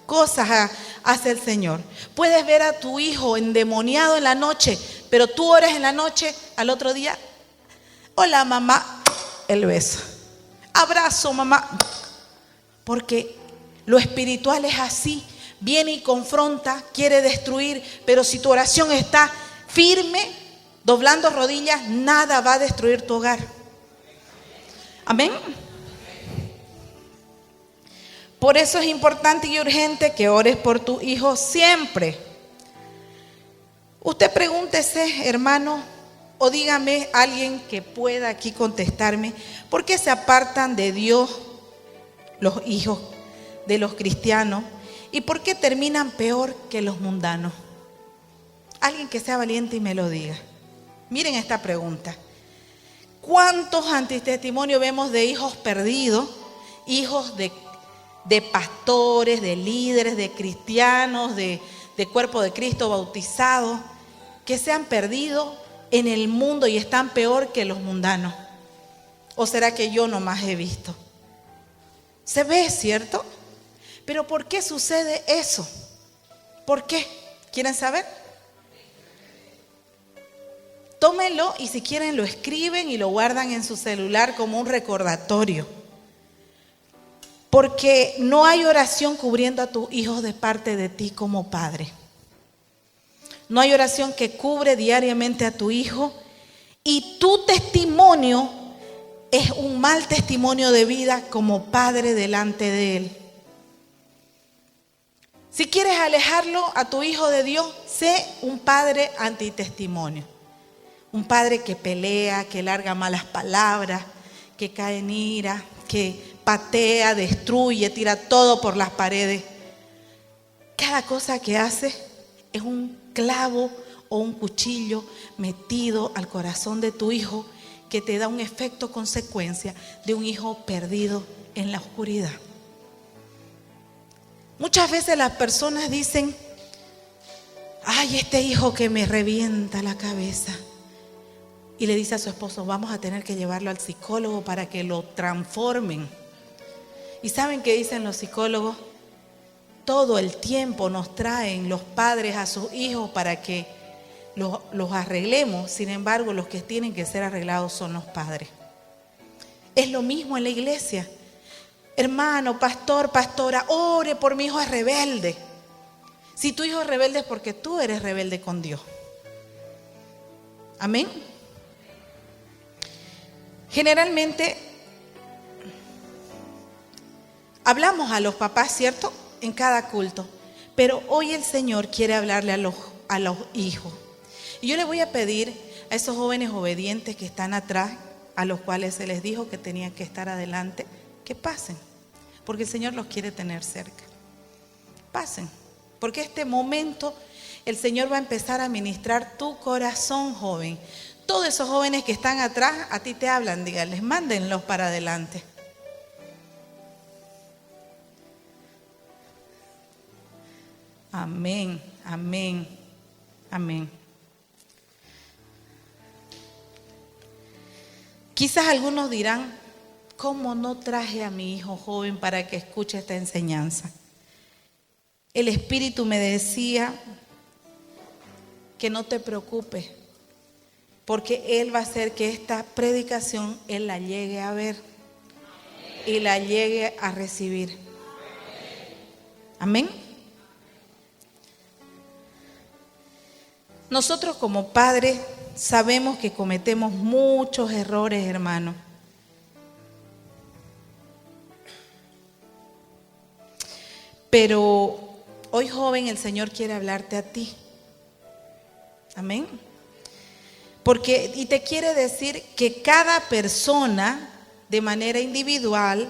cosas hace el Señor? Puedes ver a tu hijo endemoniado en la noche, pero tú oras en la noche, al otro día, hola mamá, el beso, abrazo mamá, porque lo espiritual es así, viene y confronta, quiere destruir, pero si tu oración está firme, doblando rodillas, nada va a destruir tu hogar. Amén. Por eso es importante y urgente que ores por tu hijo siempre. Usted pregúntese, hermano, o dígame alguien que pueda aquí contestarme, ¿por qué se apartan de Dios los hijos de los cristianos? ¿Y por qué terminan peor que los mundanos? Alguien que sea valiente y me lo diga. Miren esta pregunta. ¿Cuántos antitestimonios vemos de hijos perdidos, hijos de pastores, de líderes, de cristianos, de cuerpo de Cristo bautizados, que se han perdido en el mundo y están peor que los mundanos? ¿O será que yo nomás he visto? Se ve, ¿cierto? Pero ¿por qué sucede eso? ¿Por qué? ¿Quieren saber? Tómenlo y si quieren lo escriben y lo guardan en su celular como un recordatorio. Porque no hay oración cubriendo a tus hijos de parte de ti como padre. No hay oración que cubre diariamente a tu hijo y tu testimonio es un mal testimonio de vida como padre delante de él. Si quieres alejarlo a tu hijo de Dios, sé un padre antitestimonio. Un padre que pelea, que larga malas palabras, que cae en ira, que patea, destruye, tira todo por las paredes. Cada cosa que hace es un clavo o un cuchillo metido al corazón de tu hijo que te da un efecto consecuencia de un hijo perdido en la oscuridad. Muchas veces las personas dicen, ay, este hijo que me revienta la cabeza. Y le dice a su esposo, vamos a tener que llevarlo al psicólogo para que lo transformen. ¿Y saben qué dicen los psicólogos? Todo el tiempo nos traen los padres a sus hijos para que los arreglemos. Sin embargo, los que tienen que ser arreglados son los padres. Es lo mismo en la iglesia. Hermano, pastor, pastora, ore por mi hijo es rebelde. Si tu hijo es rebelde es porque tú eres rebelde con Dios. Amén. Generalmente hablamos a los papás, ¿cierto? En cada culto. Pero hoy el Señor quiere hablarle a los hijos. Y yo le voy a pedir a esos jóvenes obedientes que están atrás, a los cuales se les dijo que tenían que estar adelante, que pasen, porque el Señor los quiere tener cerca. Pasen, porque este momento el Señor va a empezar a ministrar tu corazón, joven. Todos esos jóvenes que están atrás, a ti te hablan, díganles, mándenlos para adelante. Amén, amén, amén. Quizás algunos dirán, ¿cómo no traje a mi hijo joven para que escuche esta enseñanza? El Espíritu me decía que no te preocupes, porque Él va a hacer que esta predicación Él la llegue a ver y la llegue a recibir. Amén. Nosotros como padres sabemos que cometemos muchos errores, hermano. Pero hoy, joven, el Señor quiere hablarte a ti. Amén. Y te quiere decir que cada persona de manera individual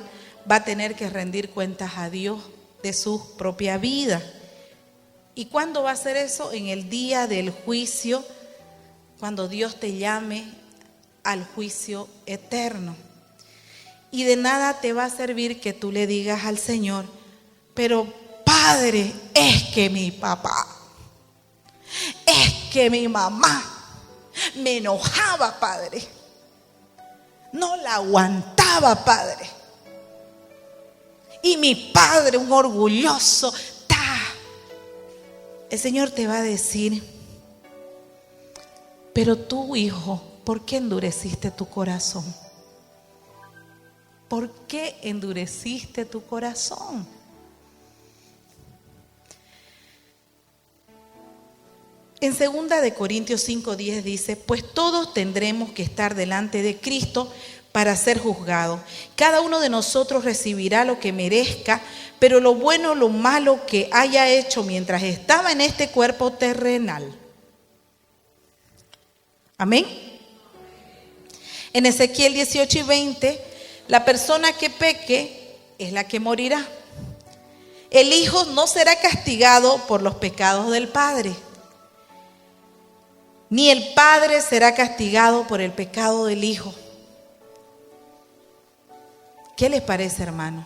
va a tener que rendir cuentas a Dios de su propia vida. ¿Y cuándo va a ser eso? En el día del juicio, cuando Dios te llame al juicio eterno. Y de nada te va a servir que tú le digas al Señor, pero Padre, es que mi papá, es que mi mamá me enojaba, Padre. No la aguantaba, Padre. Y mi padre, un orgulloso. El Señor te va a decir, pero tú, hijo, ¿por qué endureciste tu corazón? ¿Por qué endureciste tu corazón? En 2 Corintios 5:10 dice, pues todos tendremos que estar delante de Cristo para ser juzgados. Cada uno de nosotros recibirá lo que merezca, pero lo bueno o lo malo que haya hecho mientras estaba en este cuerpo terrenal. Amén. En Ezequiel 18:20, la persona que peque es la que morirá. El hijo no será castigado por los pecados del padre, ni el padre será castigado por el pecado del hijo. ¿Qué les parece, hermano?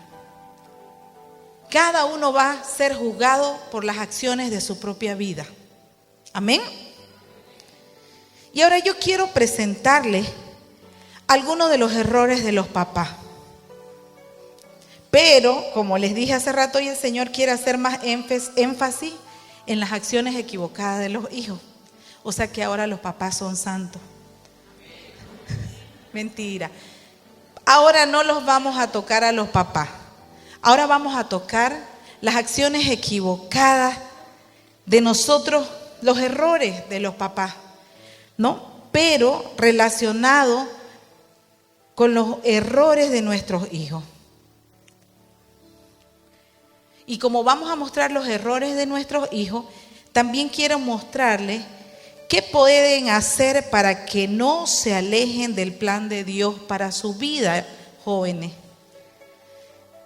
Cada uno va a ser juzgado por las acciones de su propia vida. Amén. Y ahora yo quiero presentarles algunos de los errores de los papás. Pero, como les dije hace rato, hoy el Señor quiere hacer más énfasis en las acciones equivocadas de los hijos. O sea que ahora los papás son santos. Mentira. Ahora no los vamos a tocar a los papás. Ahora vamos a tocar las acciones equivocadas de nosotros, los errores de los papás, ¿no? Pero relacionado con los errores de nuestros hijos. Y como vamos a mostrar los errores de nuestros hijos, también quiero mostrarles qué pueden hacer para que no se alejen del plan de Dios para su vida, jóvenes.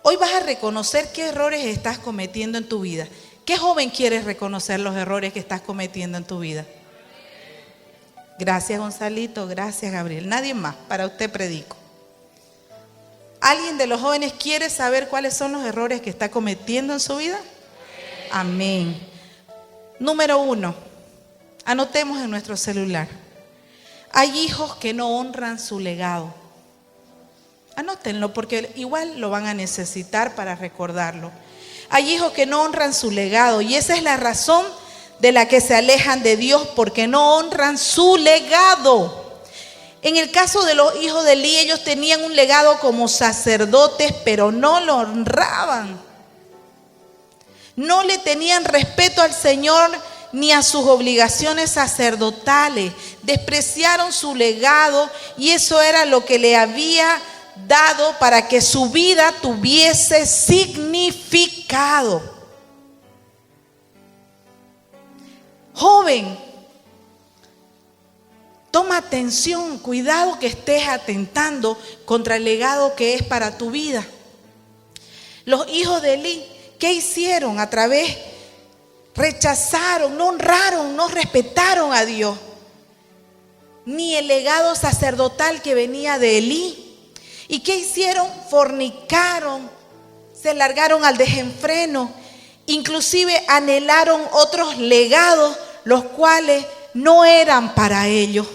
Hoy vas a reconocer qué errores estás cometiendo en tu vida. ¿Qué joven quieres reconocer los errores que estás cometiendo en tu vida? Gracias, Gonzalito. Gracias, Gabriel. Nadie más. Para usted predico. ¿Alguien de los jóvenes quiere saber cuáles son los errores que está cometiendo en su vida? Amén. Número 1. Anotemos en nuestro celular. Hay hijos que no honran su legado. Anótenlo porque igual lo van a necesitar para recordarlo. Hay hijos que no honran su legado y esa es la razón de la que se alejan de Dios, porque no honran su legado. En el caso de los hijos de Elí, ellos tenían un legado como sacerdotes, pero no lo honraban. No le tenían respeto al Señor ni a sus obligaciones sacerdotales. Despreciaron su legado y eso era lo que le había dado para que su vida tuviese significado. Joven, Toma atención, cuidado que estés atentando contra el legado que es para tu vida. Los hijos de Elí, ¿qué hicieron? A través, rechazaron, no honraron, no respetaron a Dios. Ni el legado sacerdotal que venía de Elí. ¿Y qué hicieron? Fornicaron, se largaron al desenfreno, inclusive anhelaron otros legados, los cuales no eran para ellos.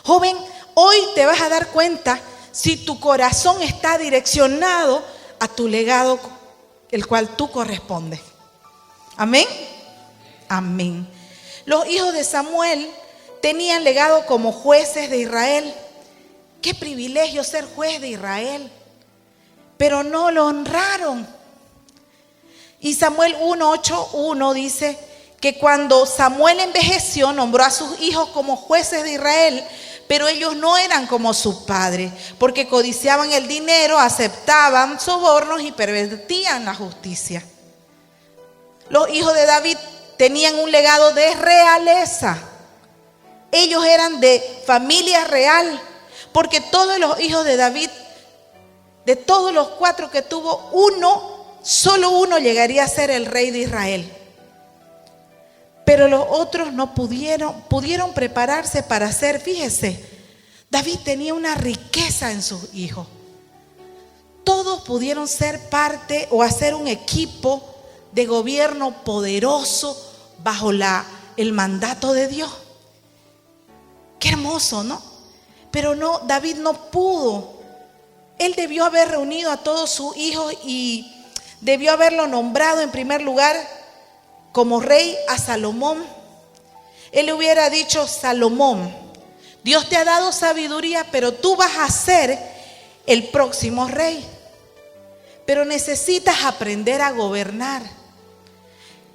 Joven, hoy te vas a dar cuenta si tu corazón está direccionado a tu legado, el cual tú correspondes. Amén. Amén. Los hijos de Samuel tenían legado como jueces de Israel. Qué privilegio ser juez de Israel. Pero no lo honraron. Y Samuel 1:8:1 dice que cuando Samuel envejeció, nombró a sus hijos como jueces de Israel, pero ellos no eran como su padre, porque codiciaban el dinero, aceptaban sobornos y pervertían la justicia. Los hijos de David tenían un legado de realeza. Ellos eran de familia real, porque todos los hijos de David, de todos los 4 que tuvo, solo uno llegaría a ser el rey de Israel. Pero los otros no pudieron prepararse para ser, fíjese, David tenía una riqueza en sus hijos. Todos pudieron ser parte o hacer un equipo de gobierno poderoso bajo el mandato de Dios. Qué hermoso, ¿no? Pero no, David no pudo. Él debió haber reunido a todos sus hijos y debió haberlo nombrado en primer lugar como rey a Salomón. Él le hubiera dicho: Salomón, Dios te ha dado sabiduría, pero tú vas a ser el próximo rey. Pero necesitas aprender a gobernar.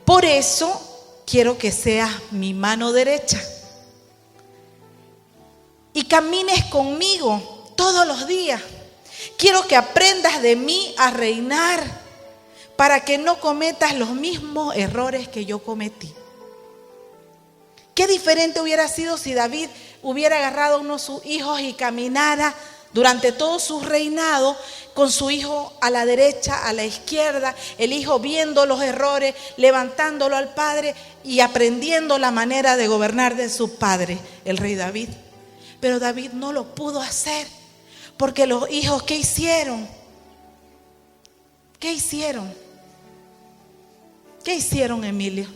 Por eso quiero que seas mi mano derecha y camines conmigo todos los días. Quiero que aprendas de mí a reinar, para que no cometas los mismos errores que yo cometí. Qué diferente hubiera sido si David hubiera agarrado a uno de sus hijos y caminara durante todo su reinado con su hijo a la derecha, a la izquierda, el hijo viendo los errores, levantándolo al padre y aprendiendo la manera de gobernar de su padre, el rey David. Pero David no lo pudo hacer, porque los hijos, ¿qué hicieron? ¿Qué hicieron? ¿Qué hicieron, Emilio?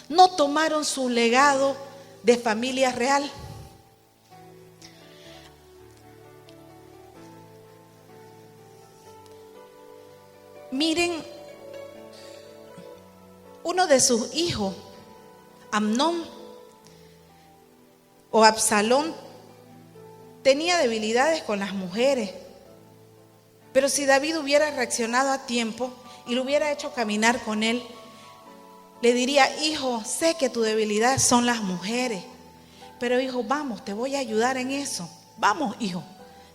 No tomaron su legado de familia real. Miren, uno de sus hijos, Amnón o Absalón, tenía debilidades con las mujeres. Pero si David hubiera reaccionado a tiempo y lo hubiera hecho caminar con él, le diría: hijo, sé que tu debilidad son las mujeres, pero hijo, vamos, te voy a ayudar en eso. Vamos, hijo,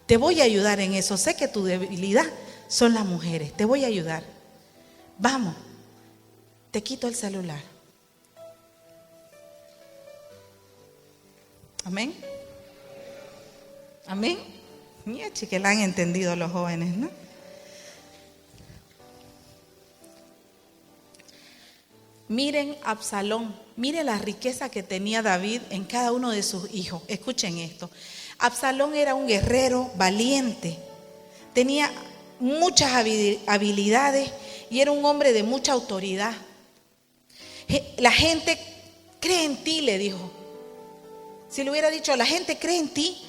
te voy a ayudar en eso. Sé que tu debilidad son las mujeres, te voy a ayudar. Vamos, te quito el celular. Amén. Amén. Mira, que la han entendido los jóvenes, ¿no? Miren Absalón, miren la riqueza que tenía David en cada uno de sus hijos. Escuchen esto. Absalón era un guerrero valiente, tenía muchas habilidades y era un hombre de mucha autoridad. La gente cree en ti, le dijo. Si le hubiera dicho: la gente cree en ti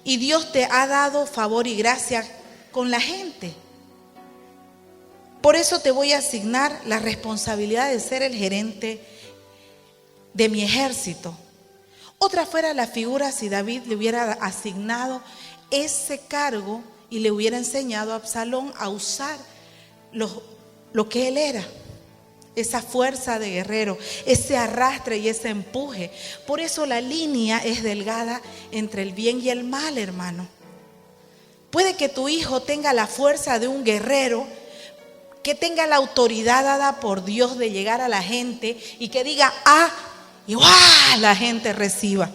y Dios te ha dado favor y gracia con la gente. Por eso te voy a asignar la responsabilidad de ser el gerente de mi ejército. Otra fuera la figura si David le hubiera asignado ese cargo y le hubiera enseñado a Absalón a usar lo que él era. Esa fuerza de guerrero, ese arrastre y ese empuje. Por eso la línea es delgada entre el bien y el mal, hermano. Puede que tu hijo tenga la fuerza de un guerrero que tenga la autoridad dada por Dios de llegar a la gente y que diga y ¡guau! La gente reciba.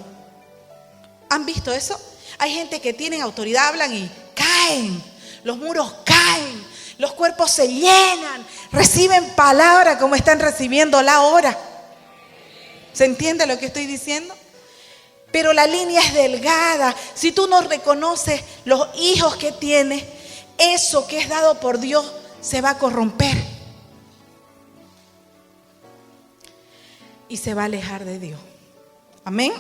¿Han visto eso? Hay gente que tienen autoridad, hablan y caen, los muros caen, los cuerpos se llenan, reciben palabra como están recibiéndola ahora. ¿Se entiende lo que estoy diciendo? Pero la línea es delgada. Si tú no reconoces los hijos que tienes, eso que es dado por Dios se va a corromper y se va a alejar de Dios. Amén.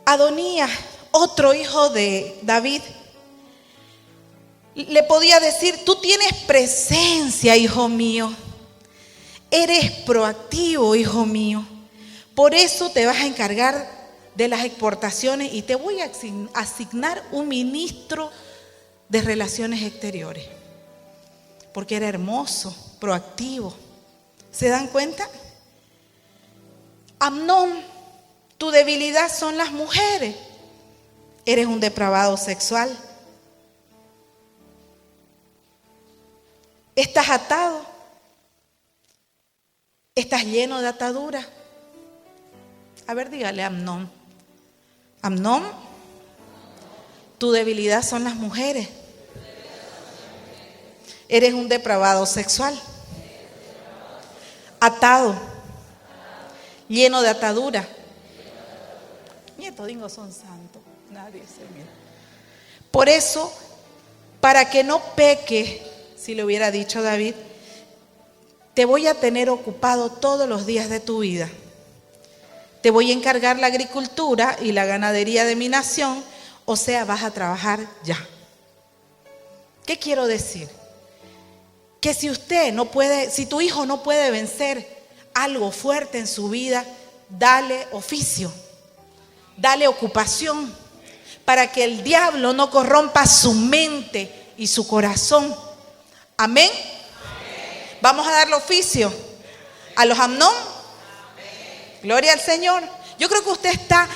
Adonías, otro hijo de David, le podía decir: tú tienes presencia, hijo mío. Eres proactivo, hijo mío. Por eso te vas a encargar de las exportaciones y te voy a asignar un ministro de relaciones exteriores. Porque era hermoso, proactivo. ¿Se dan cuenta? Amnón, tu debilidad son las mujeres. Eres un depravado sexual. Estás atado. Estás lleno de atadura. A ver, dígale a Amnón. Amnón, tu debilidad son las mujeres. Eres un depravado sexual. Atado. Lleno de atadura. Todingo son santos. Nadie se mira. Por eso, para que no peque, si le hubiera dicho David, te voy a tener ocupado todos los días de tu vida. Te voy a encargar la agricultura y la ganadería de mi nación, o sea, vas a trabajar ya. ¿Qué quiero decir? Que si si tu hijo no puede vencer algo fuerte en su vida, dale oficio, dale ocupación, para que el diablo no corrompa su mente y su corazón. Amén. Vamos a darle oficio a los Amnón. Gloria al Señor. Yo creo que usted está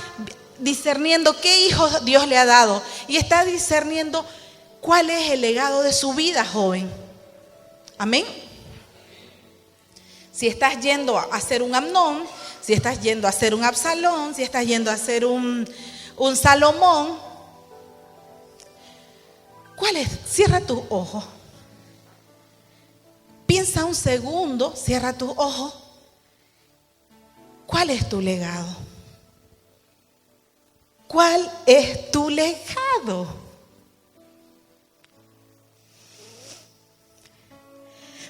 discerniendo qué hijos Dios le ha dado y está discerniendo cuál es el legado de su vida, joven. Amén. Si estás yendo a ser un Amnón, si estás yendo a ser un Absalón, si estás yendo a ser un Salomón, ¿cuál es? Cierra tus ojos. Piensa un segundo, cierra tus ojos. ¿Cuál es tu legado? ¿Cuál es tu legado?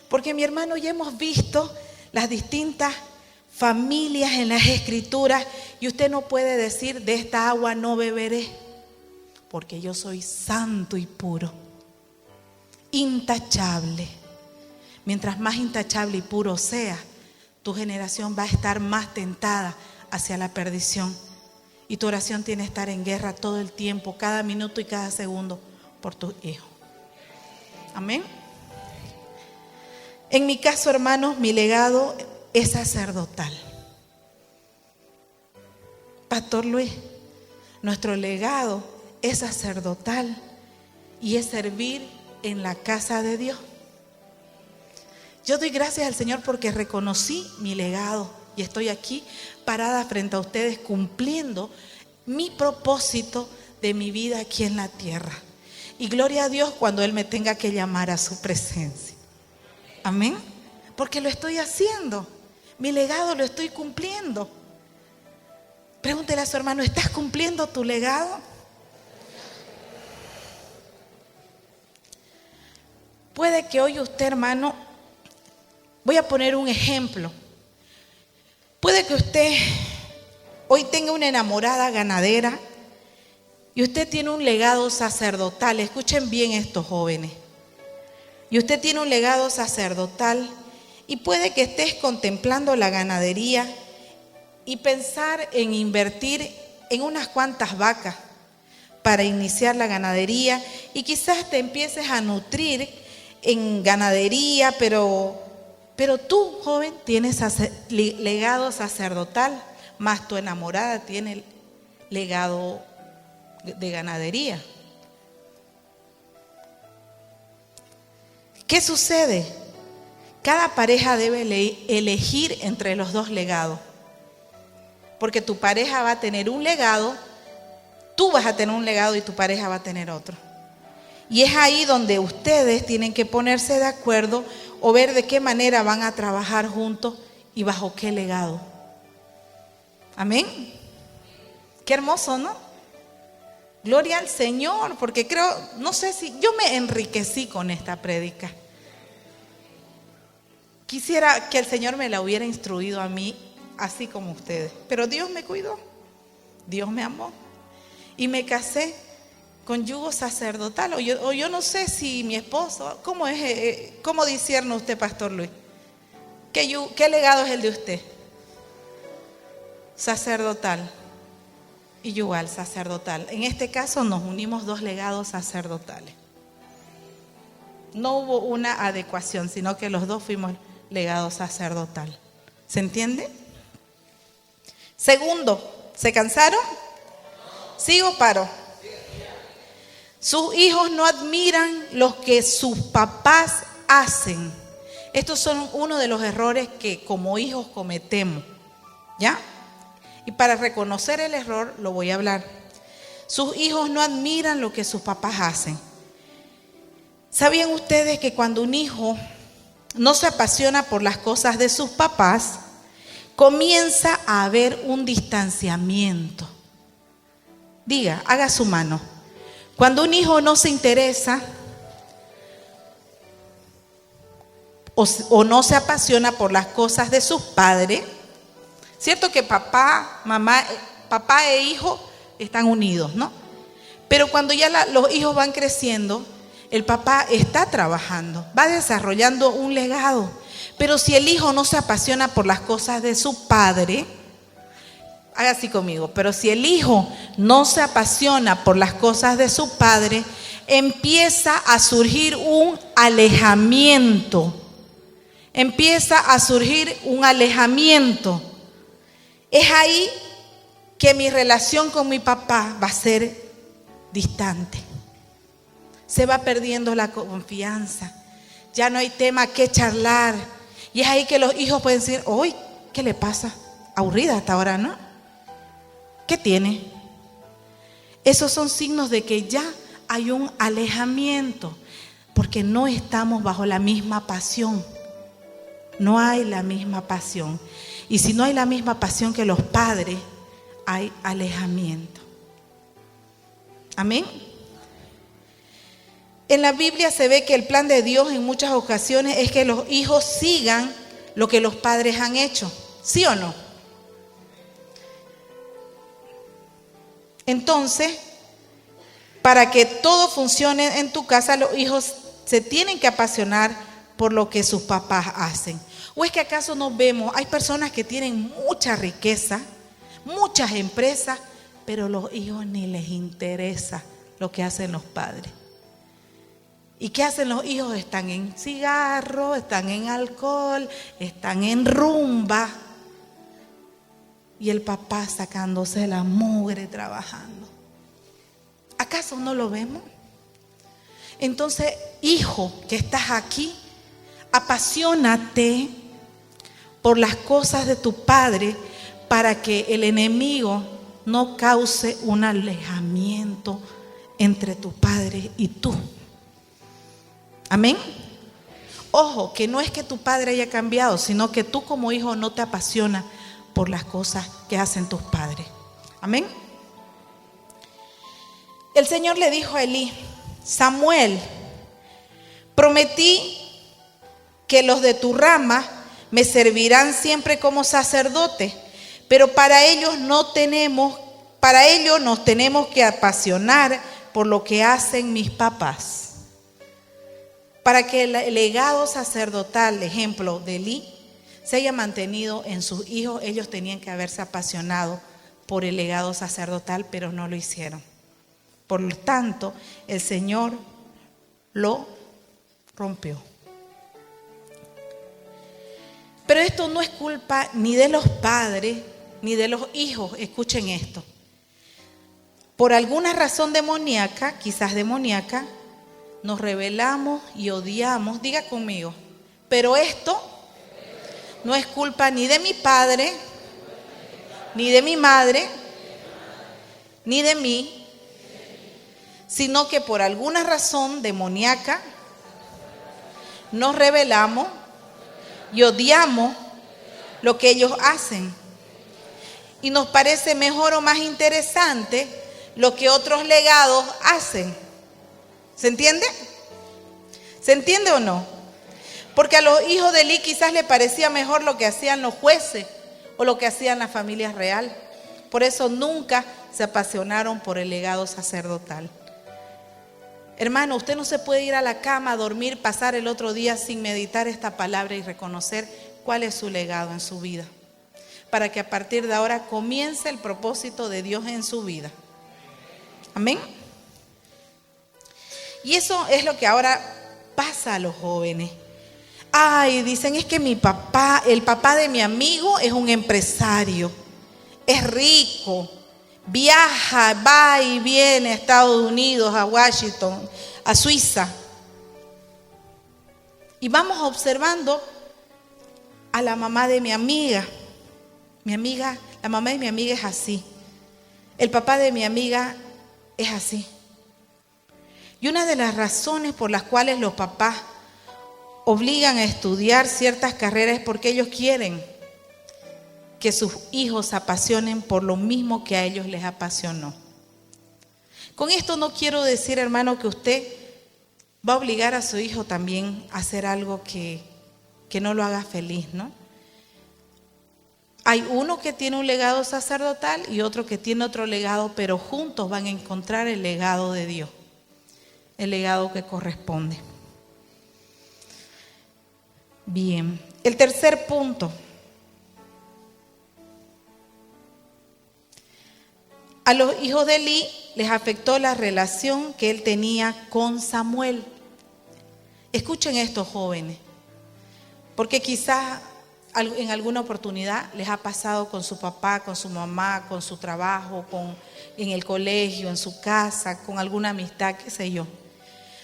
Porque mi hermano, ya hemos visto las distintas familias en las Escrituras y usted no puede decir: de esta agua no beberé, porque yo soy santo y puro, intachable. Mientras más intachable y puro sea, tu generación va a estar más tentada hacia la perdición. Y tu oración tiene que estar en guerra todo el tiempo, cada minuto y cada segundo, por tus hijos. Amén. En mi caso, hermanos, mi legado es sacerdotal. Pastor Luis, nuestro legado es sacerdotal y es servir en la casa de Dios. Yo doy gracias al Señor porque reconocí mi legado y estoy aquí parada frente a ustedes cumpliendo mi propósito de mi vida aquí en la tierra. Y gloria a Dios cuando Él me tenga que llamar a su presencia. Amén. Porque lo estoy haciendo. Mi legado lo estoy cumpliendo. Pregúntele a su hermano: ¿estás cumpliendo tu legado? Puede que hoy usted, hermano, voy a poner un ejemplo. Puede que usted hoy tenga una enamorada ganadera y usted tiene un legado sacerdotal. Escuchen bien estos jóvenes. Y usted tiene un legado sacerdotal y puede que estés contemplando la ganadería y pensar en invertir en unas cuantas vacas para iniciar la ganadería y quizás te empieces a nutrir en ganadería, pero tú, joven, tienes legado sacerdotal, más tu enamorada tiene legado de ganadería. ¿Qué sucede? Cada pareja debe elegir entre los dos legados. Porque tu pareja va a tener un legado, tú vas a tener un legado y tu pareja va a tener otro. Y es ahí donde ustedes tienen que ponerse de acuerdo o ver de qué manera van a trabajar juntos y bajo qué legado. Amén. Qué hermoso, ¿no? Gloria al Señor, porque creo, no sé si yo me enriquecí con esta prédica. Quisiera que el Señor me la hubiera instruido a mí, así como ustedes. Pero Dios me cuidó, Dios me amó y me casé con yugo sacerdotal. O yo no sé si mi esposo, ¿cómo discierne usted, Pastor Luis? ¿Qué legado es el de usted? Sacerdotal y yugal sacerdotal. En este caso nos unimos dos legados sacerdotales. No hubo una adecuación, sino que los dos fuimos legado sacerdotal. ¿Se entiende? Segundo, ¿se cansaron? ¿Sigo o paro? Sus hijos no admiran lo que sus papás hacen. Estos son uno de los errores que como hijos cometemos, ¿ya? Y para reconocer el error lo voy a hablar. Sus hijos no admiran lo que sus papás hacen. ¿Sabían ustedes que cuando un hijo no se apasiona por las cosas de sus papás, comienza a haber un distanciamiento? Diga, haga su mano. Cuando un hijo no se interesa o no se apasiona por las cosas de sus padres, cierto que papá, mamá, papá e hijo están unidos, ¿no? Pero cuando ya los hijos van creciendo, el papá está trabajando, va desarrollando un legado. Pero si el hijo no se apasiona por las cosas de su padre, haga así conmigo, pero si el hijo no se apasiona por las cosas de su padre, empieza a surgir un alejamiento. Empieza a surgir un alejamiento. Es ahí que mi relación con mi papá va a ser distante. Se va perdiendo la confianza. Ya no hay tema que charlar. Y es ahí que los hijos pueden decir, uy, ¿qué le pasa? Aburrida hasta ahora, ¿no? ¿Qué tiene? Esos son signos de que ya hay un alejamiento, porque no estamos bajo la misma pasión. No hay la misma pasión. Y si no hay la misma pasión que los padres, hay alejamiento. Amén. En la Biblia se ve que el plan de Dios en muchas ocasiones es que los hijos sigan lo que los padres han hecho. ¿Sí o no? Entonces, para que todo funcione en tu casa, los hijos se tienen que apasionar por lo que sus papás hacen. ¿O es que acaso nos vemos? Hay personas que tienen mucha riqueza, muchas empresas, pero los hijos ni les interesa lo que hacen los padres. ¿Y qué hacen los hijos? Están en cigarro, están en alcohol, están en rumba. Y el papá sacándose la mugre trabajando. ¿Acaso no lo vemos? Entonces, hijo que estás aquí, apasionate por las cosas de tu padre para que el enemigo no cause un alejamiento entre tu padre y tú. Amén. Ojo, que no es que tu padre haya cambiado, sino que tú como hijo no te apasionas por las cosas que hacen tus padres. Amén. El Señor le dijo a Elí, Samuel, prometí que los de tu rama me servirán siempre como sacerdote, pero para ello nos tenemos que apasionar por lo que hacen mis papás. Para que el legado sacerdotal, ejemplo de Elí, se haya mantenido en sus hijos, ellos tenían que haberse apasionado por el legado sacerdotal, pero no lo hicieron. Por lo tanto, el Señor lo rompió. Pero esto no es culpa ni de los padres ni de los hijos. Escuchen esto. Por alguna razón demoníaca, quizás demoníaca, nos rebelamos y odiamos. Diga conmigo, pero esto no es culpa ni de mi padre, ni de mi madre, ni de mí, sino que por alguna razón demoníaca nos rebelamos y odiamos lo que ellos hacen. Y nos parece mejor o más interesante lo que otros legados hacen. ¿Se entiende? ¿Se entiende o no? Porque a los hijos de Elí quizás les parecía mejor lo que hacían los jueces o lo que hacían la familia real. Por eso nunca se apasionaron por el legado sacerdotal. Hermano, usted no se puede ir a la cama a dormir, pasar el otro día sin meditar esta palabra y reconocer cuál es su legado en su vida, para que a partir de ahora comience el propósito de Dios en su vida. Amén. Y eso es lo que ahora pasa a los jóvenes. Ay, dicen, es que mi papá, el papá de mi amigo es un empresario, es rico, viaja, va y viene a Estados Unidos, a Washington, a Suiza. Y vamos observando a la mamá de mi amiga. La mamá de mi amiga es así. El papá de mi amiga es así. Y una de las razones por las cuales los papás obligan a estudiar ciertas carreras es porque ellos quieren que sus hijos se apasionen por lo mismo que a ellos les apasionó. Con esto no quiero decir, hermano, que usted va a obligar a su hijo también a hacer algo que no lo haga feliz, ¿no? Hay uno que tiene un legado sacerdotal y otro que tiene otro legado, pero juntos van a encontrar el legado de Dios, el legado que corresponde. Bien, el tercer punto. A los hijos de Elí les afectó la relación que él tenía con Samuel. Escuchen esto, jóvenes, porque quizás en alguna oportunidad les ha pasado con su papá, con su mamá, con su trabajo, en el colegio, en su casa, con alguna amistad, qué sé yo.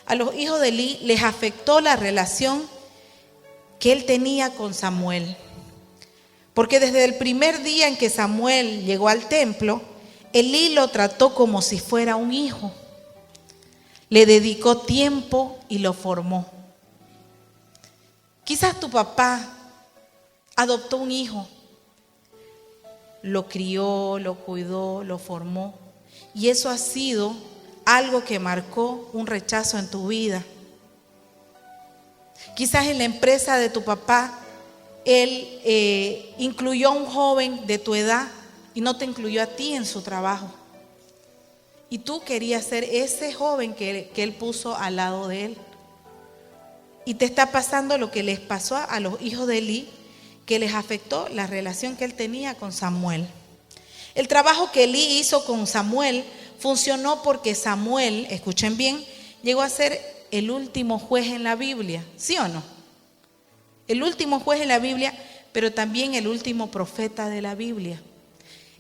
A los hijos de Elí les afectó la relación que él tenía con Samuel. Porque desde el primer día en que Samuel llegó al templo, Elí lo trató como si fuera un hijo. Le dedicó tiempo y lo formó. Quizás tu papá adoptó un hijo, lo crió, lo cuidó, lo formó, y eso ha sido algo que marcó un rechazo en tu vida. Quizás en la empresa de tu papá, él incluyó a un joven de tu edad y no te incluyó a ti en su trabajo. Y tú querías ser ese joven que él puso al lado de él. Y te está pasando lo que les pasó a los hijos de Elí, que les afectó la relación que él tenía con Samuel. El trabajo que Elí hizo con Samuel funcionó porque Samuel, escuchen bien, llegó a ser el último juez en la Biblia, ¿sí o no? El último juez en la Biblia, pero también el último profeta de la Biblia.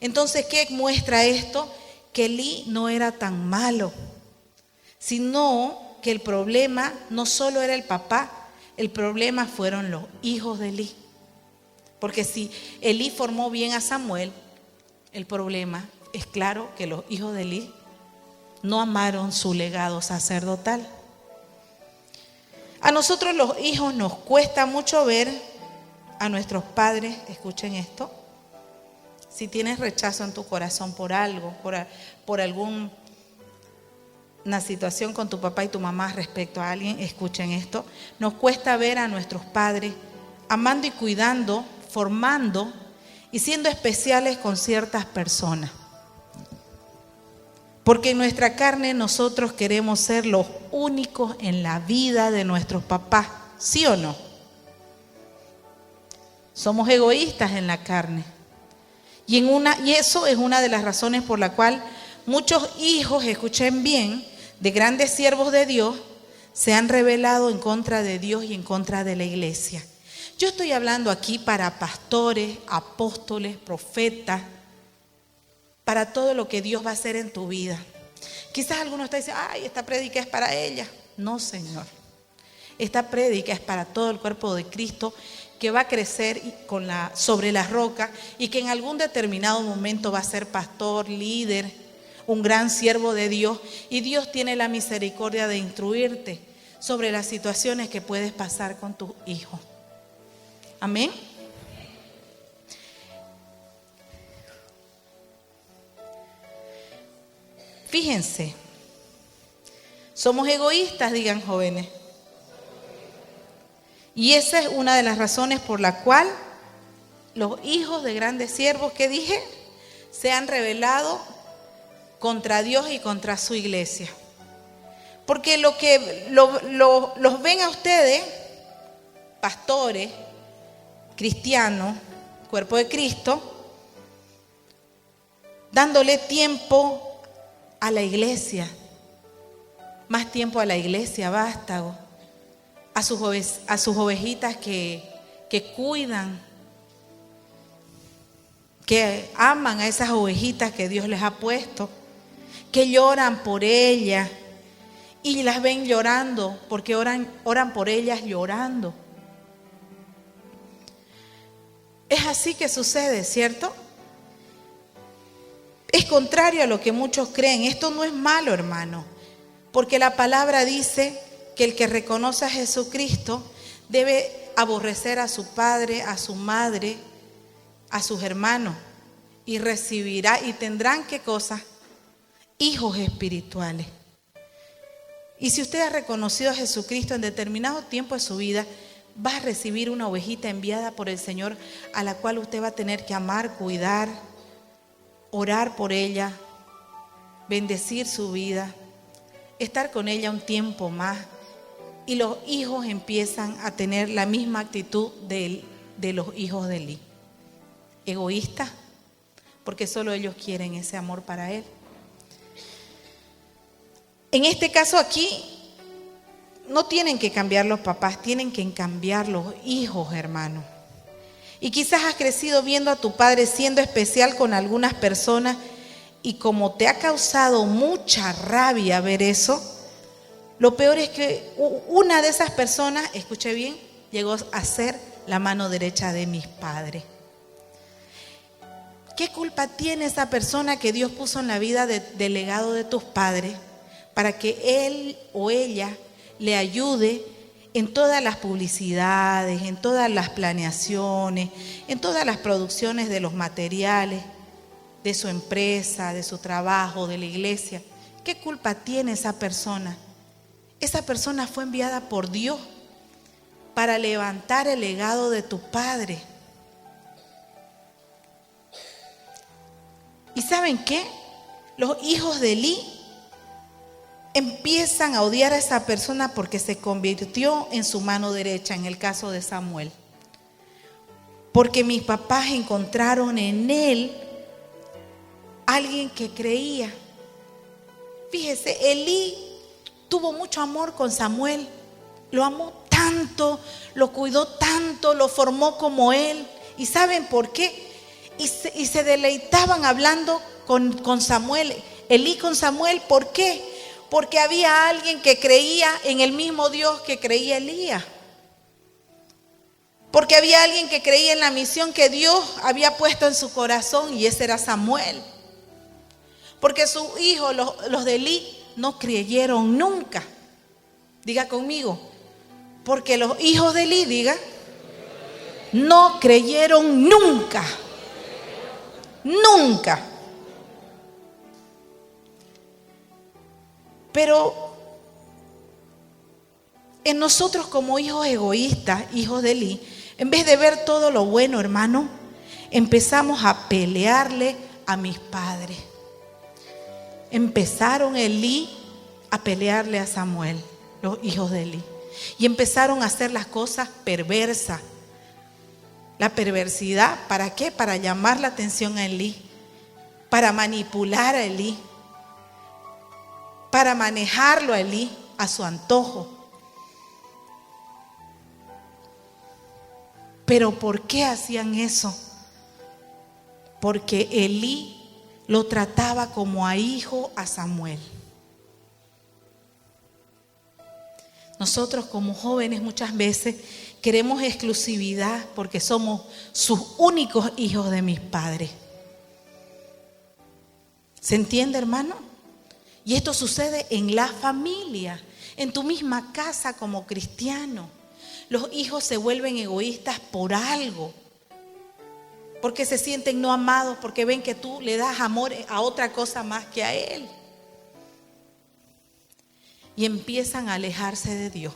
Entonces, ¿qué muestra esto? Que Elí no era tan malo, sino que el problema no solo era el papá, el problema fueron los hijos de Elí. Porque si Elí formó bien a Samuel, el problema es claro que los hijos de Elí no amaron su legado sacerdotal. A nosotros los hijos nos cuesta mucho ver a nuestros padres, escuchen esto, si tienes rechazo en tu corazón por algo, por alguna situación con tu papá y tu mamá respecto a alguien, escuchen esto, nos cuesta ver a nuestros padres amando y cuidando, formando y siendo especiales con ciertas personas. Porque en nuestra carne nosotros queremos ser los únicos en la vida de nuestros papás, ¿sí o no? Somos egoístas en la carne. Y eso es una de las razones por la cual muchos hijos, escuchen bien, de grandes siervos de Dios, se han rebelado en contra de Dios y en contra de la iglesia. Yo estoy hablando aquí para pastores, apóstoles, profetas, para todo lo que Dios va a hacer en tu vida. Quizás alguno está diciendo, ay, esta prédica es para ella. No, Señor. Esta prédica es para todo el cuerpo de Cristo que va a crecer sobre la roca y que en algún determinado momento va a ser pastor, líder, un gran siervo de Dios. Y Dios tiene la misericordia de instruirte sobre las situaciones que puedes pasar con tus hijos. Amén. Fíjense, somos egoístas, digan jóvenes. Y esa es una de las razones por la cual los hijos de grandes siervos que dije se han rebelado contra Dios y contra su iglesia. Porque los ven a ustedes, pastores, cristianos, cuerpo de Cristo, dándole tiempo a la iglesia, más tiempo a la iglesia, vástago, a sus ovejitas que cuidan, que aman a esas ovejitas que Dios les ha puesto, que lloran por ellas y las ven llorando porque oran por ellas llorando. Es así que sucede, ¿cierto? Es contrario a lo que muchos creen. Esto no es malo, hermano, porque la palabra dice que el que reconoce a Jesucristo debe aborrecer a su padre, a su madre, a sus hermanos, y recibirá y tendrán, ¿qué cosa? Hijos espirituales. Y si usted ha reconocido a Jesucristo en determinado tiempo de su vida, va a recibir una ovejita enviada por el Señor a la cual usted va a tener que amar, cuidar, orar por ella, bendecir su vida, estar con ella un tiempo más. Y los hijos empiezan a tener la misma actitud de los hijos de Elí. Egoístas, porque solo ellos quieren ese amor para él. En este caso aquí, no tienen que cambiar los papás, tienen que cambiar los hijos, hermano. Y quizás has crecido viendo a tu padre siendo especial con algunas personas y como te ha causado mucha rabia ver eso, lo peor es que una de esas personas, escuche bien, llegó a ser la mano derecha de mis padres. ¿Qué culpa tiene esa persona que Dios puso en la vida del legado de tus padres para que él o ella le ayude en todas las publicidades, en todas las planeaciones, en todas las producciones de los materiales, de su empresa, de su trabajo, de la iglesia? ¿Qué culpa tiene esa persona? Esa persona fue enviada por Dios para levantar el legado de tu padre. ¿Y saben qué? Los hijos de Elí empiezan a odiar a esa persona porque se convirtió en su mano derecha, en el caso de Samuel. Porque mis papás encontraron en él alguien que creía. Fíjese, Elí tuvo mucho amor con Samuel, lo amó tanto, lo cuidó tanto, lo formó como él. ¿Y saben por qué? Y se deleitaban hablando con Samuel, Elí con Samuel. ¿Por qué? Porque había alguien que creía en el mismo Dios que creía Elías. Porque había alguien que creía en la misión que Dios había puesto en su corazón, y ese era Samuel. Porque sus hijos, los de Elí, no creyeron nunca. Diga conmigo, porque los hijos de Elí, diga, no creyeron nunca. Nunca. Pero en nosotros como hijos egoístas, hijos de Elí, en vez de ver todo lo bueno, hermano, empezamos a pelearle a mis padres. Empezaron Elí a pelearle a Samuel, los hijos de Elí. Y empezaron a hacer las cosas perversas. La perversidad, ¿para qué? Para llamar la atención a Elí, para manipular a Elí, para manejarlo a Elí a su antojo. Pero ¿por qué hacían eso? Porque Elí lo trataba como a hijo a Samuel. Nosotros como jóvenes muchas veces queremos exclusividad porque somos sus únicos hijos de mis padres. ¿Se entiende, hermano? Y esto sucede en la familia, en tu misma casa como cristiano. Los hijos se vuelven egoístas por algo, porque se sienten no amados, porque ven que tú le das amor a otra cosa más que a él. Y empiezan a alejarse de Dios.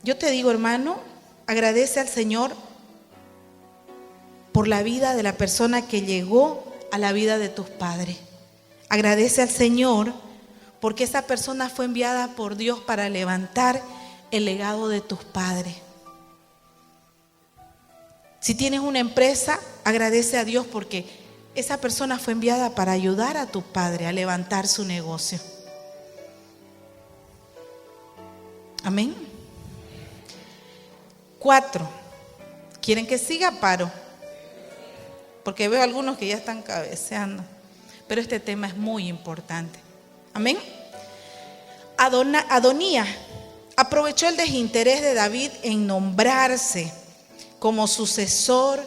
Yo te digo, hermano, agradece al Señor por la vida de la persona que llegó a la vida de tus padres. Agradece al Señor porque esa persona fue enviada por Dios para levantar el legado de tus padres. Si tienes una empresa, agradece a Dios porque esa persona fue enviada para ayudar a tu padre a levantar su negocio. Amén. 4. ¿Quieren que siga? Paro. Porque veo algunos que ya están cabeceando. Pero este tema es muy importante. Amén. Adonías aprovechó el desinterés de David en nombrarse como sucesor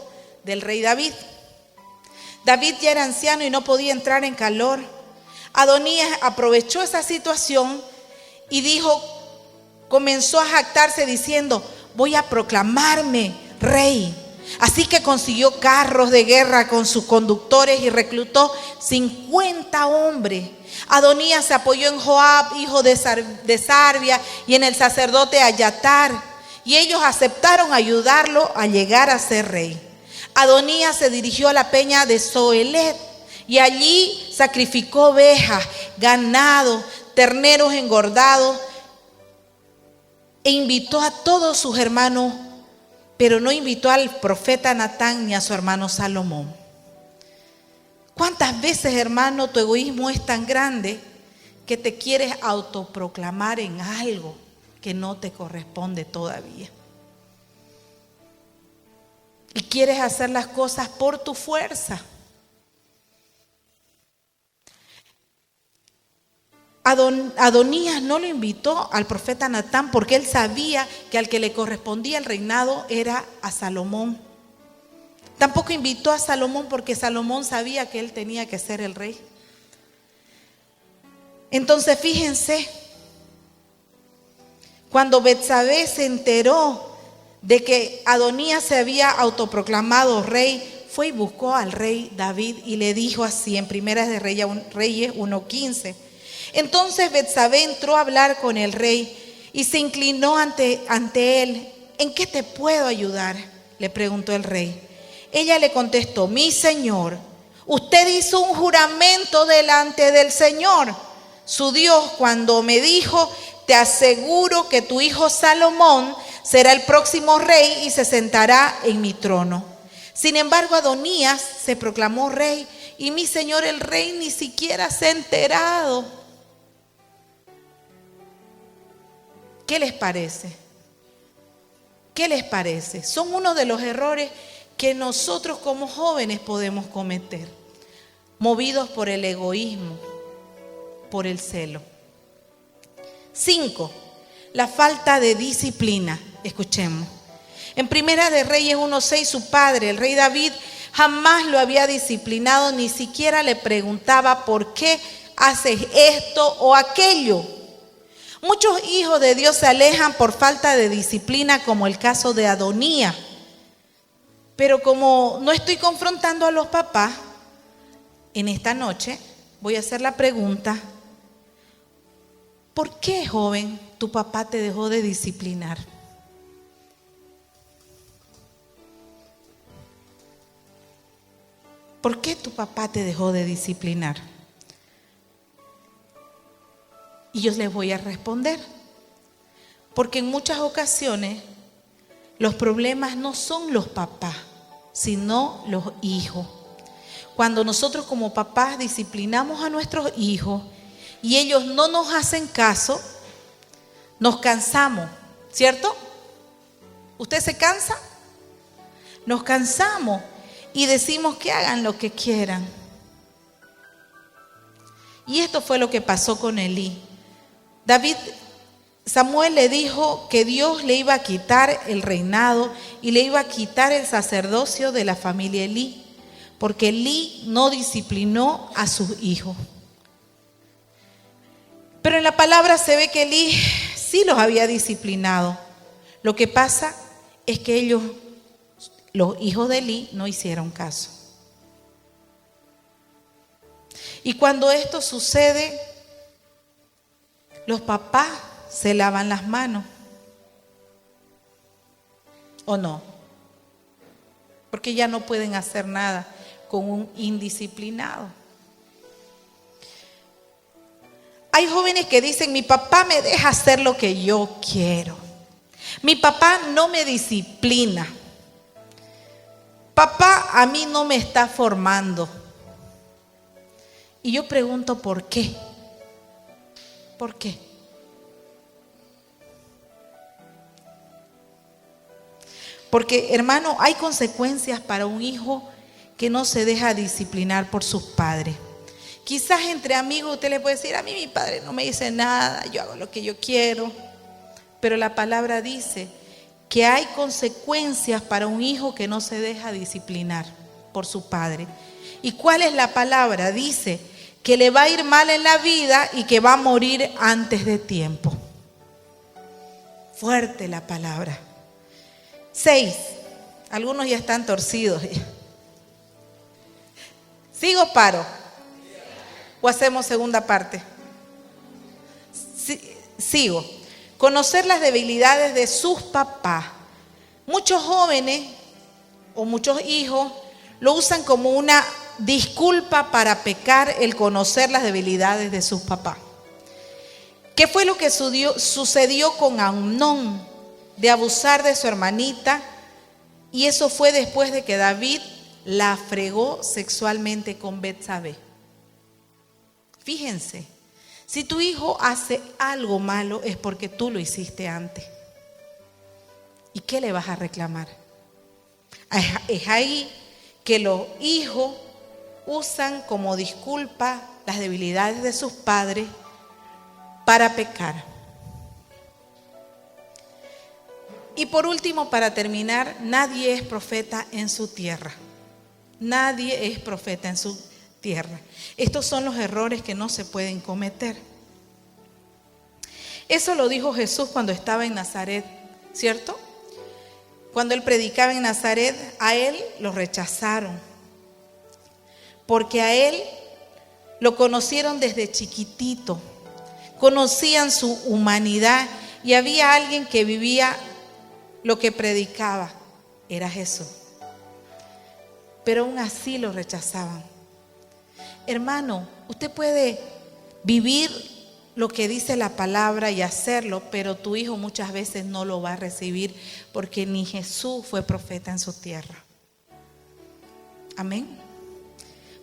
del rey David. David ya era anciano y no podía entrar en calor. Adonías aprovechó esa situación y comenzó a jactarse diciendo: voy a proclamarme rey. Así que consiguió carros de guerra con sus conductores y reclutó 50 hombres. Adonías se apoyó en Joab, hijo de Sarvia, y en el sacerdote Ayatar, y ellos aceptaron ayudarlo a llegar a ser rey. Adonías se dirigió a la peña de Zoelet y allí sacrificó ovejas, ganado, terneros engordados e invitó a todos sus hermanos, pero no invitó al profeta Natán ni a su hermano Salomón. ¿Cuántas veces, hermano, tu egoísmo es tan grande que te quieres autoproclamar en algo que no te corresponde todavía? Y quieres hacer las cosas por tu fuerza. Adonías no lo invitó al profeta Natán porque él sabía que al que le correspondía el reinado era a Salomón. Tampoco invitó a Salomón porque Salomón sabía que él tenía que ser el rey. Entonces fíjense, cuando Betsabé se enteró de que Adonías se había autoproclamado rey, fue y buscó al rey David y le dijo así en Primeras de Reyes 1:15. Entonces Betsabé entró a hablar con el rey y se inclinó ante él. ¿En qué te puedo ayudar?, le preguntó el rey. Ella le contestó: mi señor, usted hizo un juramento delante del Señor, su Dios, cuando me dijo: te aseguro que tu hijo Salomón será el próximo rey y se sentará en mi trono. Sin embargo, Adonías se proclamó rey y mi señor el rey ni siquiera se ha enterado. ¿Qué les parece? ¿Qué les parece? Son uno de los errores que nosotros como jóvenes podemos cometer, movidos por el egoísmo, por el celo. 5. La falta de disciplina. Escuchemos. En Primera de Reyes 1:6, su padre, el rey David, jamás lo había disciplinado, ni siquiera le preguntaba: ¿por qué haces esto o aquello? Muchos hijos de Dios se alejan por falta de disciplina, como el caso de Adonías. Pero como no estoy confrontando a los papás, en esta noche voy a hacer la pregunta: ¿por qué, joven, tu papá te dejó de disciplinar? ¿Por qué tu papá te dejó de disciplinar? Y yo les voy a responder. Porque en muchas ocasiones los problemas no son los papás, sino los hijos. Cuando nosotros como papás disciplinamos a nuestros hijos y ellos no nos hacen caso, nos cansamos, ¿cierto? ¿Usted se cansa? Nos cansamos y decimos que hagan lo que quieran. Y esto fue lo que pasó con Elí. Samuel le dijo que Dios le iba a quitar el reinado y le iba a quitar el sacerdocio de la familia Elí, porque Elí no disciplinó a sus hijos. Pero en la palabra se ve que Elí sí los había disciplinado. Lo que pasa es que ellos, los hijos de Elí, no hicieron caso. Y cuando esto sucede, los papás se lavan las manos. ¿O no? Porque ya no pueden hacer nada con un indisciplinado. Hay jóvenes que dicen, mi papá me deja hacer lo que yo quiero. Mi papá no me disciplina. Papá a mí no me está formando. Y yo pregunto, ¿por qué? ¿Por qué? Porque, hermano, hay consecuencias para un hijo que no se deja disciplinar por sus padres. Quizás entre amigos usted le puede decir, a mí mi padre no me dice nada, yo hago lo que yo quiero. Pero la palabra dice que hay consecuencias para un hijo que no se deja disciplinar por su padre. ¿Y cuál es la palabra? Dice que le va a ir mal en la vida y que va a morir antes de tiempo. Fuerte la palabra. 6. Algunos ya están torcidos. ¿Sigo o paro? ¿O hacemos segunda parte? Sigo. Conocer las debilidades de sus papás. Muchos jóvenes o muchos hijos lo usan como una disculpa para pecar, el conocer las debilidades de sus papás. ¿Qué fue lo que sucedió con Amnón de abusar de su hermanita? Y eso fue después de que David la fregó sexualmente con Betsabé. Fíjense, si tu hijo hace algo malo es porque tú lo hiciste antes. ¿Y qué le vas a reclamar? Es ahí que los hijos usan como disculpa las debilidades de sus padres para pecar. Y por último, para terminar, nadie es profeta en su tierra. Nadie es profeta en su tierra. Estos son los errores que no se pueden cometer. Eso lo dijo Jesús cuando estaba en Nazaret, ¿cierto? Cuando él predicaba en Nazaret, a él lo rechazaron. Porque a él lo conocieron desde chiquitito. Conocían su humanidad y había alguien que vivía lo que predicaba. Era Jesús. Pero aún así lo rechazaban. Hermano, usted puede vivir lo que dice la palabra y hacerlo, pero tu hijo muchas veces no lo va a recibir porque ni Jesús fue profeta en su tierra. Amén.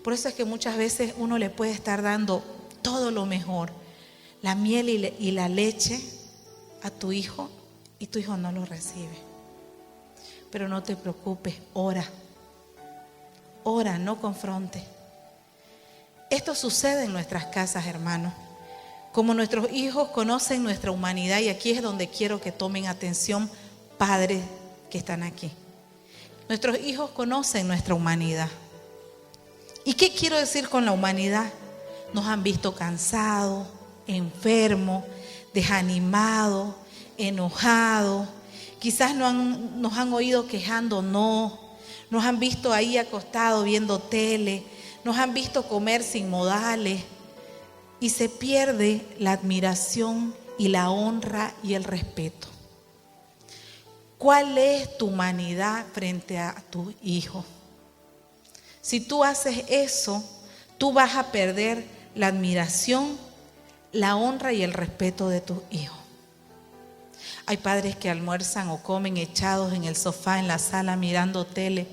Por eso es que muchas veces uno le puede estar dando todo lo mejor, la miel y la leche a tu hijo, y tu hijo no lo recibe. Pero no te preocupes, ora. Ora, no confronte. Esto sucede en nuestras casas, hermanos. Como nuestros hijos conocen nuestra humanidad, y aquí es donde quiero que tomen atención, padres que están aquí. Nuestros hijos conocen nuestra humanidad. ¿Y qué quiero decir con la humanidad? Nos han visto cansados, enfermos, desanimados, enojados. Quizás nos han oído quejándonos. Nos han visto ahí acostados viendo tele. Nos han visto comer sin modales. Y se pierde la admiración y la honra y el respeto. ¿Cuál es tu humanidad frente a tu hijo? Si tú haces eso, tú vas a perder la admiración, la honra y el respeto de tus hijos. Hay padres que almuerzan o comen echados en el sofá, en la sala, mirando tele.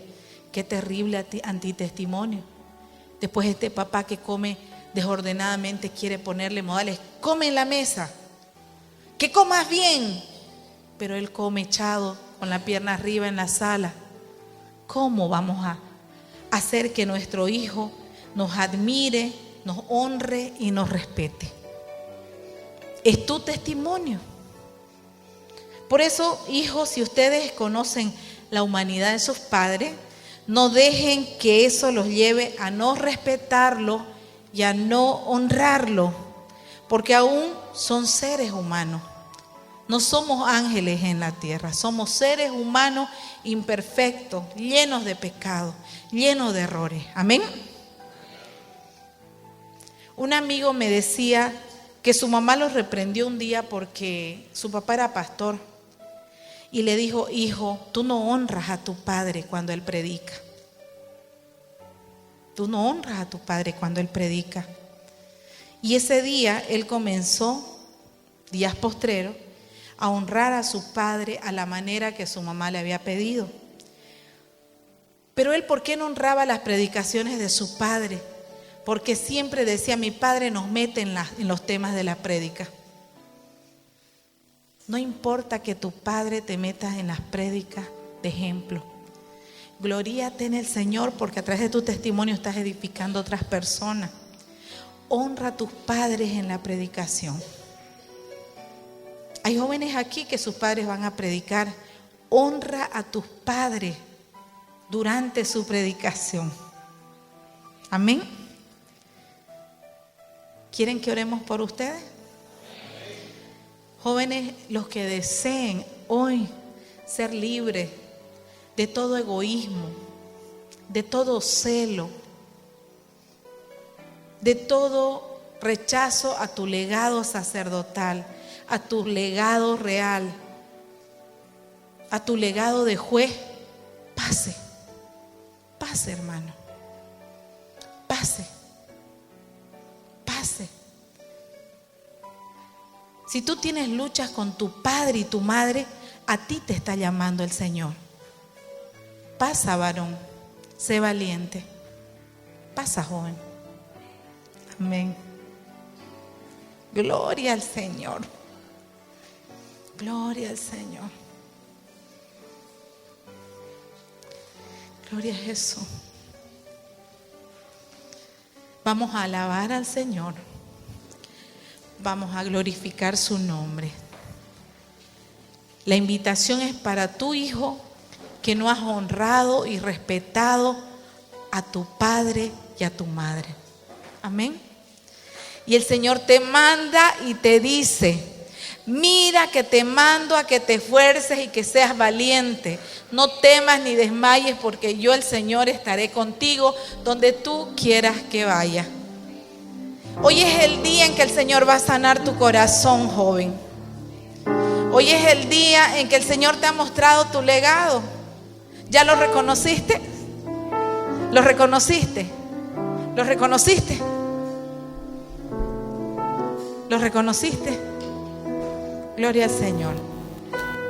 Qué terrible antitestimonio. Después este papá que come desordenadamente quiere ponerle modales. Come en la mesa. Que comas bien. Pero él come echado con la pierna arriba en la sala. ¿Cómo vamos a hacer que nuestro hijo nos admire, nos honre y nos respete? Es tu testimonio. Por eso, hijos, si ustedes conocen la humanidad de sus padres, no dejen que eso los lleve a no respetarlo y a no honrarlo, porque aún son seres humanos. No somos ángeles en la tierra, somos seres humanos imperfectos, llenos de pecado, llenos de errores. Amén. Un amigo me decía que su mamá lo reprendió un día porque su papá era pastor y le dijo: hijo, tú no honras a tu padre cuando él predica. Tú no honras a tu padre cuando él predica. Y ese día él comenzó, días postreros, a honrar a su padre a la manera que su mamá le había pedido. Pero él, ¿por qué no honraba las predicaciones de su padre? Porque siempre decía: mi padre nos mete en los temas de la prédica. No importa que tu padre te metas en las prédicas de ejemplo. Gloríate en el Señor, porque a través de tu testimonio estás edificando a otras personas. Honra a tus padres en la predicación. Hay jóvenes aquí que sus padres van a predicar. Honra a tus padres durante su predicación. Amén. ¿Quieren que oremos por ustedes? Jóvenes, los que deseen hoy ser libres de todo egoísmo, de todo celo, de todo rechazo a tu legado sacerdotal, a tu legado real, a tu legado de juez, pase, hermano, pase. Si tú tienes luchas con tu padre y tu madre, a ti te está llamando el Señor. Pasa, varón, sé valiente. Pasa, joven. Amén. Gloria al Señor. Gloria al Señor. Gloria a Jesús. Vamos a alabar al Señor. Vamos a glorificar su nombre. La invitación es para tu hijo que no has honrado y respetado a tu padre y a tu madre. Amén. Y el Señor te manda y te dice: mira que te mando a que te esfuerces y que seas valiente. No temas ni desmayes, porque yo, el Señor, estaré contigo donde tú quieras que vaya. Hoy es el día en que el Señor va a sanar tu corazón, joven. Hoy es el día en que el Señor te ha mostrado tu legado. ¿Ya lo reconociste? ¿Lo reconociste? ¿Lo reconociste? ¿Lo reconociste? Gloria al Señor.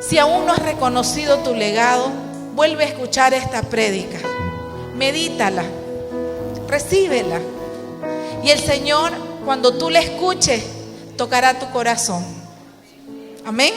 Si aún no has reconocido tu legado, vuelve a escuchar esta prédica. Medítala. Recíbela. Y el Señor, cuando tú la escuches, tocará tu corazón. Amén.